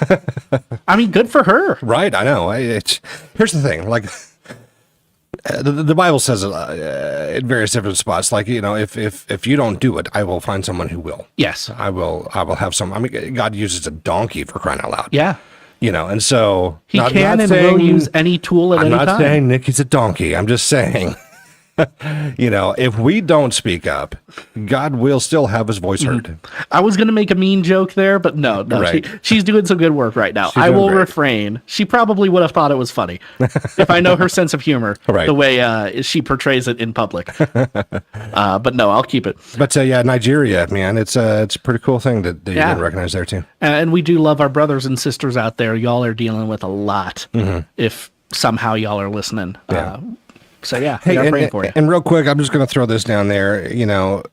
I mean, good for her. Right, I know. Here's the thing, like the Bible says it in various different spots. Like, you know, if you don't do it, I will find someone who will. Yes. I will have some. I mean, God uses a donkey for crying out loud. Yeah. You know, and so He can and will use any tool at I'm any not time. saying Nikki's a donkey. I'm just saying, you know, if we don't speak up, God will still have his voice heard. I was going to make a mean joke there, but no, Right. she's doing some good work right now. She's I doing will great. refrain. She probably would have thought it was funny if I know her sense of humor, Right. the way she portrays it in public. But no, I'll keep it. But yeah, Nigeria, man, it's a pretty cool thing that you Yeah. didn't recognize there too. And we do love our brothers and sisters out there. Y'all are dealing with a lot if somehow y'all are listening. Yeah. So yeah, we are praying for you. And real quick, I'm just going to throw this down there. You know,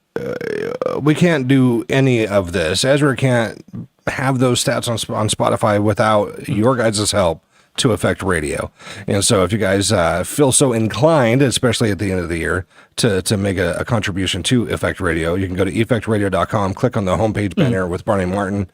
we can't do any of this. Ezra can't have those stats on Spotify without your guys' help to affect radio. And so if you guys feel so inclined, especially at the end of the year, to make a contribution to Effect Radio, you can go to effectradio.com, click on the homepage banner with Barney Martin.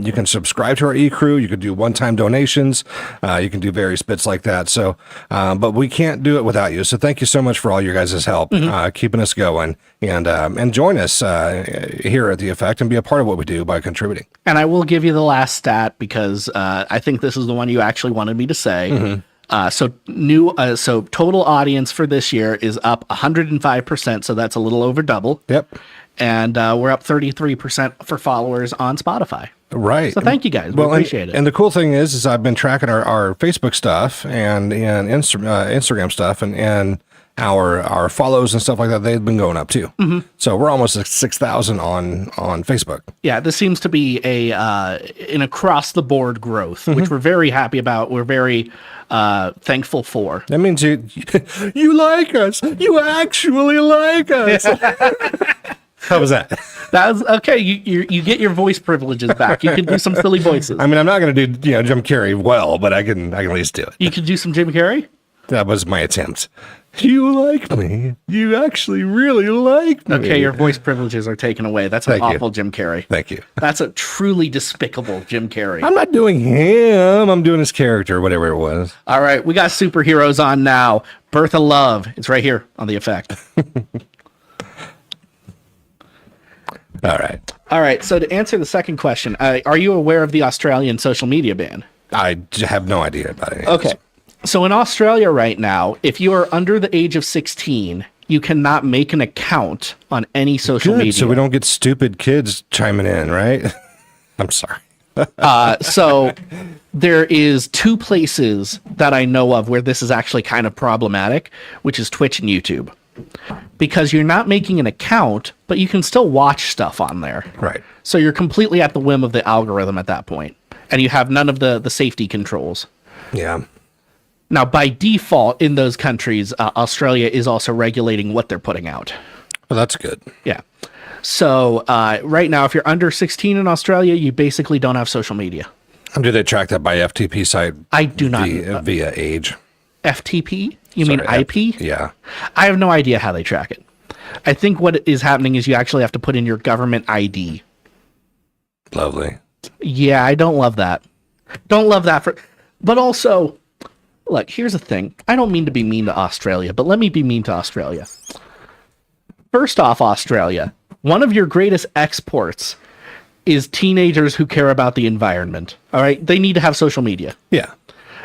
You can subscribe to our e-crew. You can do one-time donations. You can do various bits like that. So, but we can't do it without you. So thank you so much for all your guys' help, keeping us going, and join us here at The Effect and be a part of what we do by contributing. And I will give you the last stat because I think this is the one you actually wanted me to say. So total audience for this year is up 105%. So that's a little over double. Yep. And we're up 33% for followers on Spotify. Right. So thank you guys. We appreciate it. And the cool thing is I've been tracking our Facebook stuff and Instagram stuff and our follows and stuff like that. They've been going up too. So we're almost at 6,000 on Facebook. Yeah, this seems to be an across the board growth, which we're very happy about. We're very thankful for. That means you like us. You actually like us. How was that? That was okay. You get your voice privileges back. You can do some silly voices. I mean, I'm not going to do Jim Carrey well, but I can at least do it. You can do some Jim Carrey. That was my attempt. You like me. You actually really like me. Okay, your voice privileges are taken away. That's an Thank you. awful Jim Carrey. Thank you. That's a truly despicable Jim Carrey. I'm not doing him. I'm doing his character, whatever it was. All right, we got superheroes on now. Birth of Love. It's right here on The Effect. All right, so to answer the second question, are you aware of the Australian social media ban? I have no idea about it. Okay. So in Australia right now, if you are under the age of 16, you cannot make an account on any social Good, media. so we don't get stupid kids chiming in, right? I'm sorry. So there is 2 places that I know of where this is actually kind of problematic, which is Twitch and YouTube. Because you're not making an account, but you can still watch stuff on there. Right. So you're completely at the whim of the algorithm at that point. And you have none of the safety controls. Yeah. Now, by default, in those countries, Australia is also regulating what they're putting out. Well, that's good. Yeah. So right now, if you're under 16 in Australia, you basically don't have social media. And do they track that by FTP site? I do not. Via age. FTP? You mean Sorry, IP? Yeah. I have no idea how they track it. I think what is happening is you actually have to put in your government ID. Lovely. Yeah, I don't love that. Don't love that but also, look, here's the thing. I don't mean to be mean to Australia, but let me be mean to Australia. First off, Australia, one of your greatest exports is teenagers who care about the environment. All right? They need to have social media. Yeah.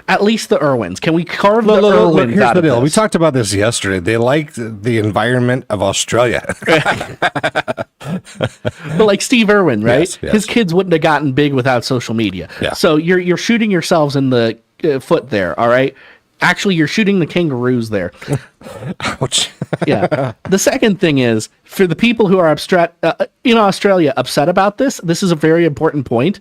At least the Irwins. Can we carve the Look, Irwins here's out the of deal. We this? talked about this yesterday. They like the environment of Australia. But like Steve Irwin, right? Yes, yes. His kids wouldn't have gotten big without social media. Yeah. So you're shooting yourselves in the foot there, all right? Actually, you're shooting the kangaroos there. Ouch. Yeah. The second thing is, for the people who are in Australia upset about this is a very important point.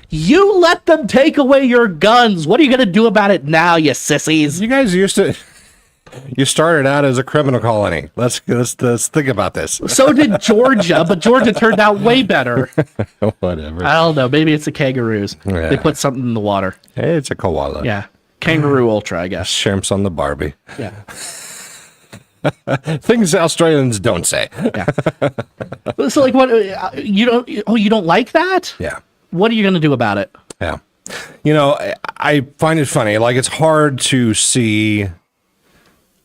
You let them take away your guns. What are you going to do about it now, you sissies? You guys you started out as a criminal colony. Let's think about this. So did Georgia, but Georgia turned out way better. Whatever. I don't know. Maybe it's the kangaroos. Yeah. They put something in the water. Hey, it's a koala. Yeah. Kangaroo Ultra, I guess. Shrimps on the Barbie. Yeah. Things Australians don't say. Yeah. So like what you don't like that? Yeah. What are you going to do about it? Yeah. You know, I find it funny. Like, it's hard to see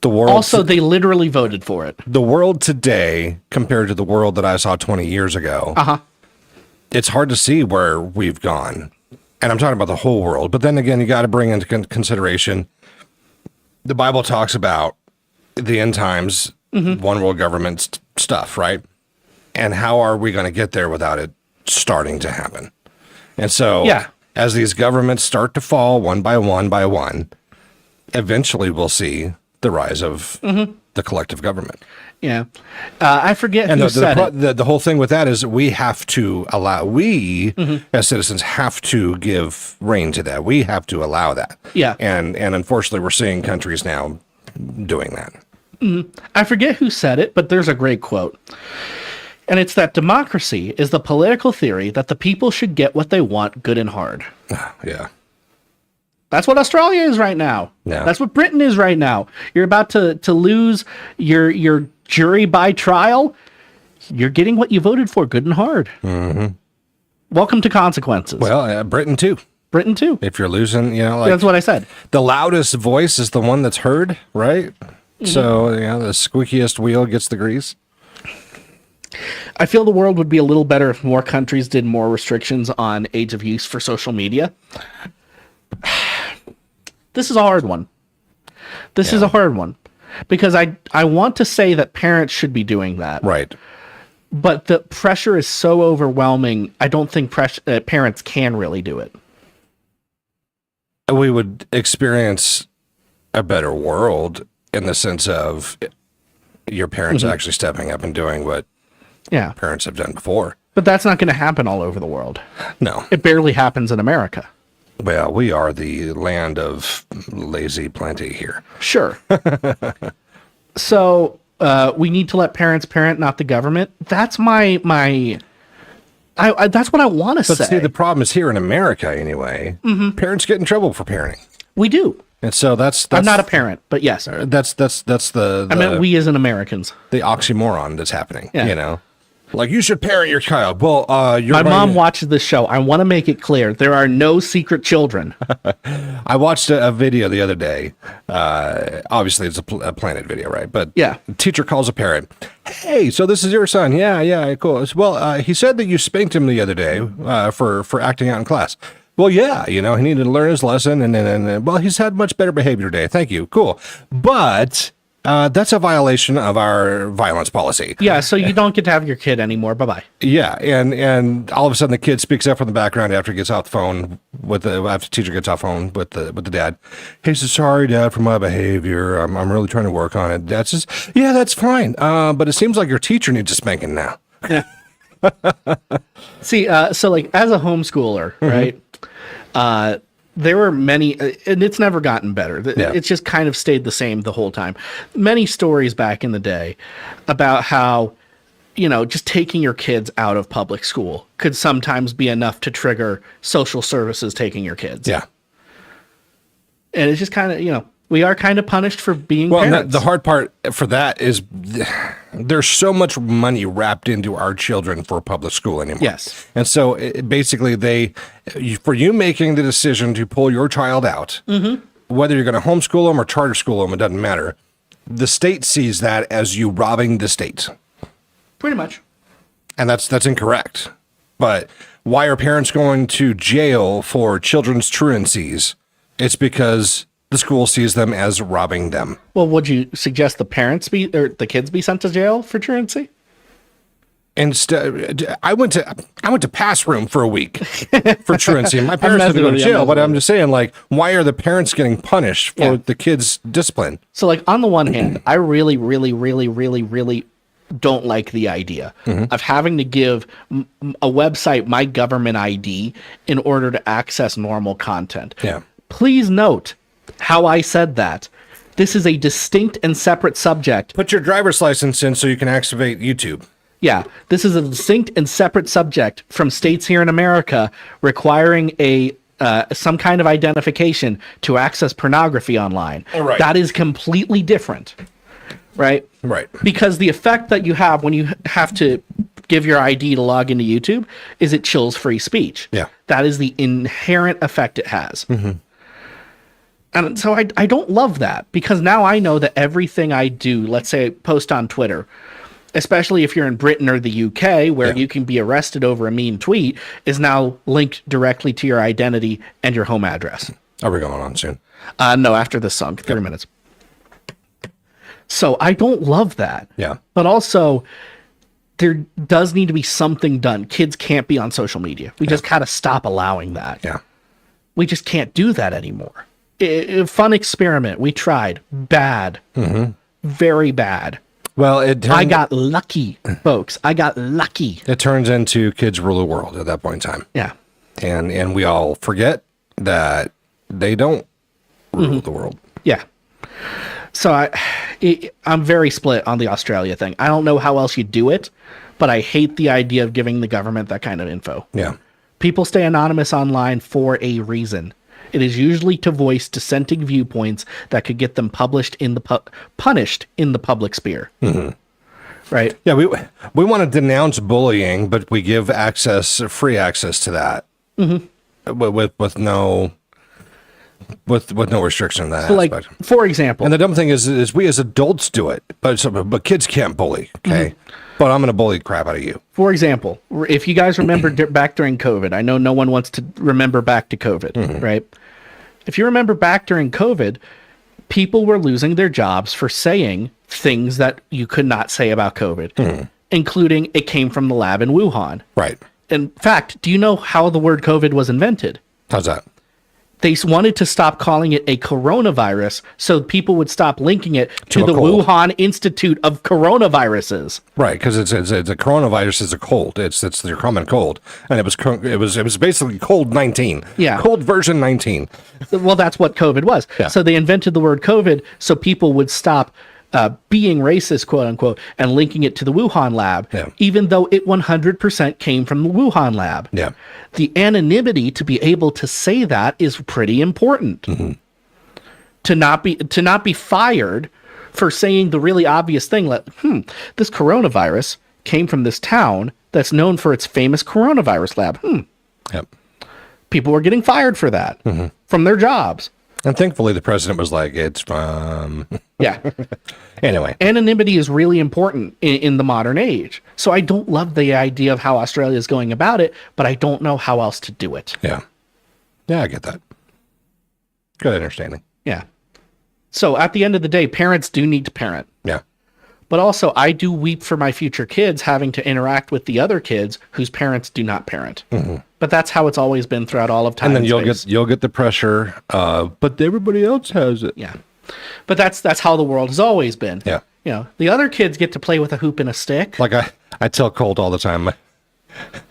the world. Also, they literally voted for it. The world today compared to the world that I saw 20 years ago. Uh-huh. It's hard to see where we've gone. And I'm talking about the whole world. But then again, you got to bring into consideration the Bible talks about the end times, one world government stuff, right? And how are we going to get there without it starting to happen? And so, Yeah. as these governments start to fall one by one, eventually we'll see the rise of the collective government. Yeah. I forget And who said it. the whole thing with that is we have to allow, as citizens have to give rein to that. We have to allow that. Yeah. And unfortunately, we're seeing countries now doing that. I forget who said it, but there's a great quote. And it's that democracy is the political theory that the people should get what they want good and hard. Yeah. That's what Australia is right now. Yeah. That's what Britain is right now. You're about to lose your jury by trial. You're getting what you voted for good and hard. Mm-hmm. Welcome to consequences. Well, Britain too. Britain too. If you're losing, like That's what I said. the loudest voice is the one that's heard, right? So, the squeakiest wheel gets the grease. I feel the world would be a little better if more countries did more restrictions on age of use for social media. This is a hard one. This is a hard one. Because I want to say that parents should be doing that. Right. But the pressure is so overwhelming, I don't think parents can really do it. We would experience a better world in the sense of your parents actually stepping up and doing what Yeah. parents have done before. But that's not going to happen all over the world. No. It barely happens in America. Well, we are the land of lazy plenty here. Sure. So we need to let parents parent, not the government. That's that's what I want to But say. see, the problem is here in America anyway. Parents get in trouble for parenting. We do. And so that's I'm not a parent, but yes. that's the I meant we as in Americans. the oxymoron that's happening. Yeah. Like, you should parent your child. Well, My mom watches this show. I want to make it clear there are no secret children. I watched a video the other day. Obviously, it's a Planet video, right? But Yeah. the teacher calls a parent. Hey, so this is your son? Yeah, cool. Well, he said that you spanked him the other day for acting out in class. Well, yeah, he needed to learn his lesson, and then, well, he's had much better behavior today. Thank you. Cool. But that's a violation of our violence policy. Yeah, so you don't get to have your kid anymore. Bye-bye. Yeah, and all of a sudden the kid speaks up from the background after he gets off the phone after the teacher gets off the phone with the dad. He says, "Sorry, Dad, for my behavior. I'm really trying to work on it." Dad says, "Yeah, that's fine. But it seems like your teacher needs a spanking now." See, so like as a homeschooler, right? There were many, and it's never gotten better. It's just kind of stayed the same the whole time. Many stories back in the day about how, just taking your kids out of public school could sometimes be enough to trigger social services taking your kids. Yeah. And it's just kind of, we are kind of punished for being Well, parents. the hard part for that is there's so much money wrapped into our children for public school anymore. Yes. And so basically for you making the decision to pull your child out, whether you're going to homeschool them or charter school them, it doesn't matter. The state sees that as you robbing the state. Pretty much. And that's incorrect. But why are parents going to jail for children's truancies? It's because the school sees them as robbing them. Well, would you suggest the kids be sent to jail for truancy? Instead, I went to pass room for a week for truancy. My parents had to go to jail, but I'm just saying, like, why are the parents getting punished for the kids' discipline? So, like, on the one hand, I really, really, really, really, really don't like the idea of having to give a website my government ID in order to access normal content. Yeah. Please note how I said that. This is a distinct and separate subject. Put your driver's license in so you can activate YouTube. Yeah, this is a distinct and separate subject from states here in America requiring some kind of identification to access pornography online. Right. That is completely different, right? Right. Because the effect that you have when you have to give your ID to log into YouTube is it chills free speech. Yeah. That is the inherent effect it has. And so I don't love that, because now I know that everything I do, let's say I post on Twitter, especially if you're in Britain or the UK, where you can be arrested over a mean tweet, is now linked directly to your identity and your home address. Are we going on soon? No, after this song, 30 minutes. So I don't love that. Yeah. But also, there does need to be something done. Kids can't be on social media. We just gotta stop allowing that. Yeah. We just can't do that anymore. Fun experiment. We tried. Bad. Very bad. Well, I got lucky, folks. I got lucky. It turns into kids rule the world at that point in time. Yeah. And we all forget that they don't rule the world. Yeah. So I'm very split on the Australia thing. I don't know how else you do it, but I hate the idea of giving the government that kind of info. Yeah. People stay anonymous online for a reason. It is usually to voice dissenting viewpoints that could get them punished in the public sphere. Right? Yeah, we want to denounce bullying, but we give free access to that, with no restriction on that So, like, aspect. for example, And the dumb thing is we as adults do it, but kids can't bully. Okay, but I'm going to bully the crap out of you. for example, if you guys remember back during COVID, I know no one wants to remember back to COVID, right? If you remember back during COVID, people were losing their jobs for saying things that you could not say about COVID, including it came from the lab in Wuhan. Right? In fact, do you know how the word COVID was invented? How's that? They wanted to stop calling it a coronavirus so people would stop linking it to a the cold. Wuhan Institute of Coronaviruses. Right, because it's a coronavirus is a cold. It's your common cold, and it was basically cold 19. Yeah. Cold version 19. Well, that's what COVID was. Yeah. So they invented the word COVID so people would stop being racist, quote unquote, and linking it to the Wuhan lab, even though it 100% came from the Wuhan lab. Yeah. The anonymity to be able to say that is pretty important. To not be fired for saying the really obvious thing, like, this coronavirus came from this town that's known for its famous coronavirus lab. Yep. People were getting fired for that from their jobs. And thankfully, the president was like, "It's from." Yeah. Anyway, Anonymity is really important in the modern age. So I don't love the idea of how Australia is going about it, but I don't know how else to do it. yeah. Yeah, I get that. Good understanding. Yeah. So at the end of the day, parents do need to parent. Yeah. But also, I do weep for my future kids having to interact with the other kids whose parents do not parent. But that's how it's always been throughout all of time. And then you'll get the pressure. But everybody else has it. Yeah. But that's how the world has always been. Yeah. You know, the other kids get to play with a hoop and a stick. Like I tell Colt all the time.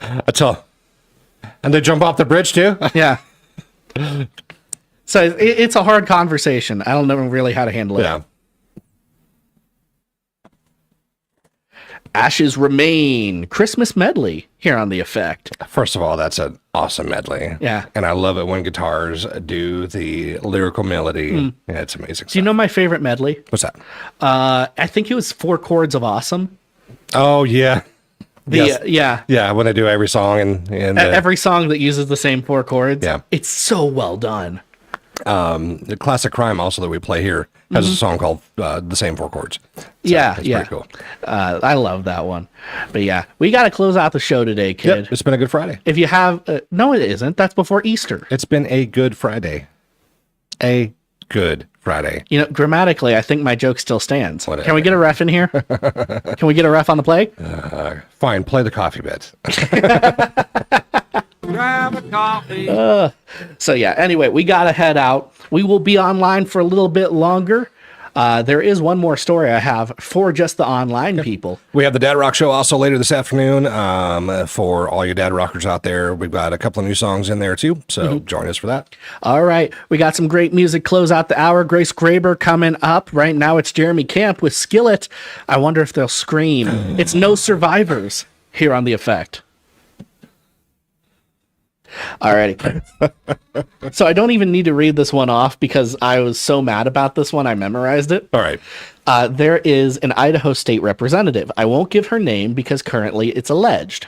And they jump off the bridge too. Yeah. So it's a hard conversation. I don't know really how to handle it. Yeah. Ashes Remain Christmas medley here on The Effect. First of all, that's an awesome medley. Yeah. And I love it when guitars do the lyrical melody. Yeah, it's amazing. Do you know my favorite medley? What's that? I think it was 4 Chords of Awesome. Oh, yeah. Yeah. Yeah, when they do every song and Every song that uses the same 4 chords. Yeah. It's so well done. The Classic Crime also that we play here has a song called The Same 4 Chords. So yeah. it's pretty cool. I love that one. But yeah, we got to close out the show today, kid. Yep, it's been a good Friday. If you have, no, it isn't. That's before Easter. It's been a good Friday. A good Friday. You know, grammatically, I think my joke still stands. Whatever. Can we get a ref in here? Can we get a ref on the play? Fine, play the coffee bit. Grab a coffee. So yeah, anyway, we got to head out. We will be online for a little bit longer. There is one more story I have for just the online people. We have the Dad Rock Show also later this afternoon. For all you Dad Rockers out there, we've got a couple of new songs in there too. So join us for that. All right. We got some great music close out the hour. Grace Graber coming up. Right now it's Jeremy Camp with Skillet. I wonder if they'll scream. It's No Survivors here on The Effect. Alrighty. So I don't even need to read this one off because I was so mad about this one, I memorized it. All right. There is an Idaho state representative. I won't give her name because currently it's alleged.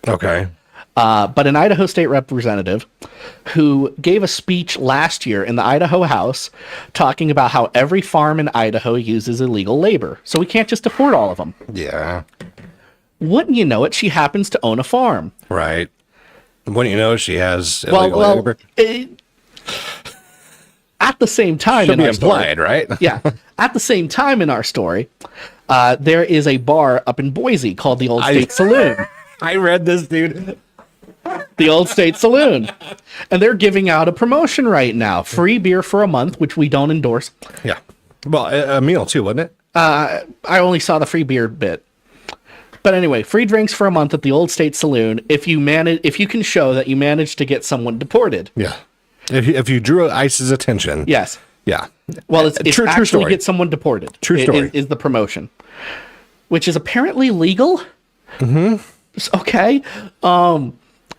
Okay. But an Idaho state representative who gave a speech last year in the Idaho House talking about how every farm in Idaho uses illegal labor. So we can't just deport all of them. Yeah. Wouldn't you know it, she happens to own a farm. Right. Wouldn't you know she has illegal labor? At the same time, Should in be our story, implied, right? yeah. At the same time in our story, there is a bar up in Boise called the Old State Saloon. I read this, dude. The Old State Saloon. And they're giving out a promotion right now. Free beer for a month, which we don't endorse. Yeah. Well, a meal too, wasn't it? I only saw the free beer bit. But anyway, free drinks for a month at the Old State Saloon if you can show that you managed to get someone deported. Yeah. If you drew ICE's attention. Yes. Yeah. Well, it's true actually story. get someone deported. True story. Is the promotion, which is apparently legal. Mm-hmm. Okay.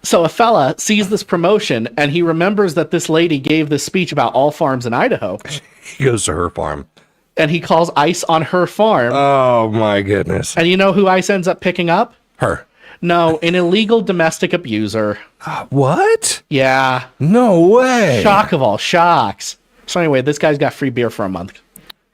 So a fella sees this promotion and he remembers that this lady gave this speech about all farms in Idaho. He goes to her farm. And he calls ICE on her farm. Oh my goodness. And you know who ICE ends up picking up? Her. No, an illegal domestic abuser. What? Yeah. No way. Shock of all shocks. So anyway, this guy's got free beer for a month.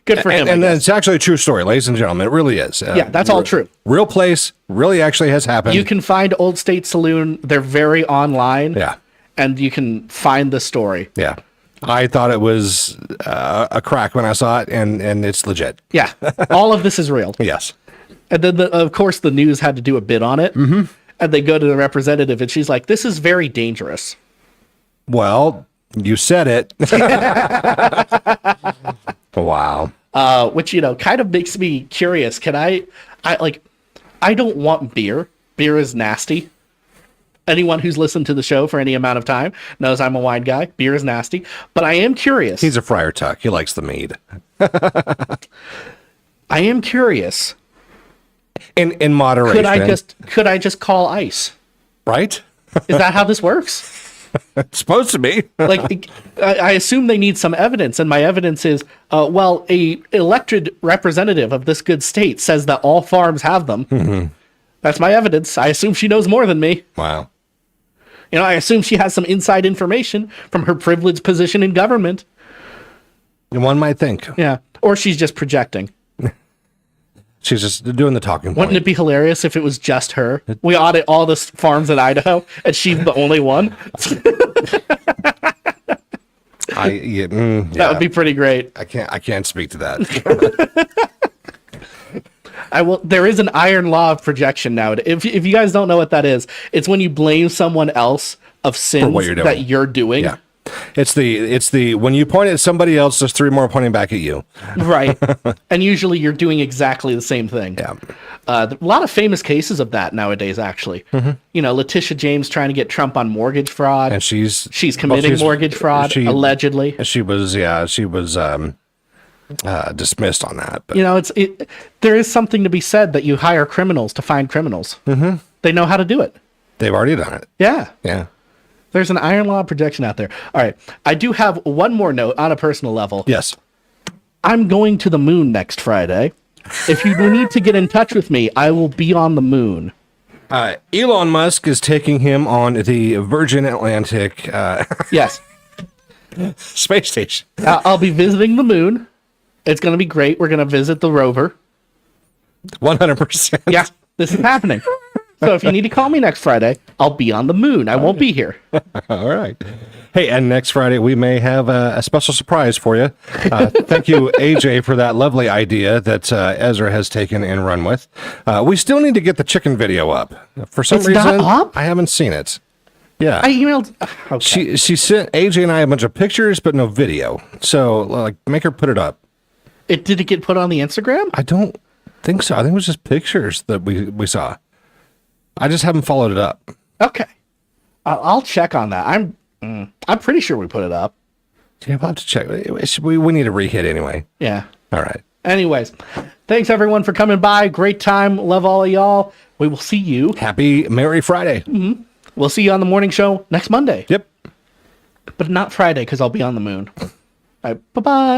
Good for him. And it's actually a true story, ladies and gentlemen. It really is. Yeah, that's all true. Real place. Really actually has happened. You can find Old State Saloon. They're very online. Yeah. And you can find the story. Yeah. I thought it was a crack when I saw it, and it's legit. Yeah. All of this is real. Yes. And then, of course, the news had to do a bit on it. Mm-hmm. And they go to the representative, and she's like, this is very dangerous. Well, you said it. Wow. Which, kind of makes me curious. I don't want beer. Beer is nasty. Anyone who's listened to the show for any amount of time knows I'm a wine guy. Beer is nasty. But I am curious. He's a Friar Tuck. He likes the mead. I am curious. In moderation. Could I just call ICE? Right? Is that how this works? It's supposed to be. I assume they need some evidence, and my evidence is, a elected representative of this good state says that all farms have them. Mm-hmm. That's my evidence. I assume she knows more than me. Wow. I assume she has some inside information from her privileged position in government. One might think. Yeah. Or she's just projecting. She's just doing the talking point. Wouldn't it be hilarious if it was just her? We audit all the farms in Idaho, and she's the only one. That would be pretty great. I can't speak to that. I will. There is an iron law of projection now. If you guys don't know what that is, it's when you blame someone else of sins that you're doing. Yeah. It's the when you point at somebody else, there's 3 more pointing back at you. Right. And usually you're doing exactly the same thing. Yeah. A lot of famous cases of that nowadays, actually. You know, Letitia James trying to get Trump on mortgage fraud. And she's committing mortgage fraud, allegedly. She was dismissed on that. But. You know, there is something to be said that you hire criminals to find criminals. They know how to do it. They've already done it. Yeah. Yeah. There's an iron law of projection out there. All right. I do have one more note on a personal level. Yes. I'm going to the moon next Friday. If you need to get in touch with me, I will be on the moon. Elon Musk is taking him on the Virgin Atlantic yes. space station. I'll be visiting the moon. It's going to be great. We're going to visit the rover. 100%. Yeah, this is happening. So if you need to call me next Friday, I'll be on the moon. I won't be here. All right. Hey, and next Friday, we may have a special surprise for you. Thank you, AJ, for that lovely idea that Ezra has taken and run with. We still need to get the chicken video up. For some reason, not up? I haven't seen it. Yeah. I emailed. Okay. She sent AJ and I a bunch of pictures, but no video. So, like, make her put it up. Did it get put on the Instagram? I don't think so. I think it was just pictures that we saw. I just haven't followed it up. Okay. I'll check on that. I'm pretty sure we put it up. Yeah, we'll have to check. We need a re-hit anyway. Yeah. All right. Anyways, thanks everyone for coming by. Great time. Love all of y'all. We will see you. Happy Merry Friday. Mm-hmm. We'll see you on the morning show next Monday. Yep. But not Friday because I'll be on the moon. All right. Bye-bye.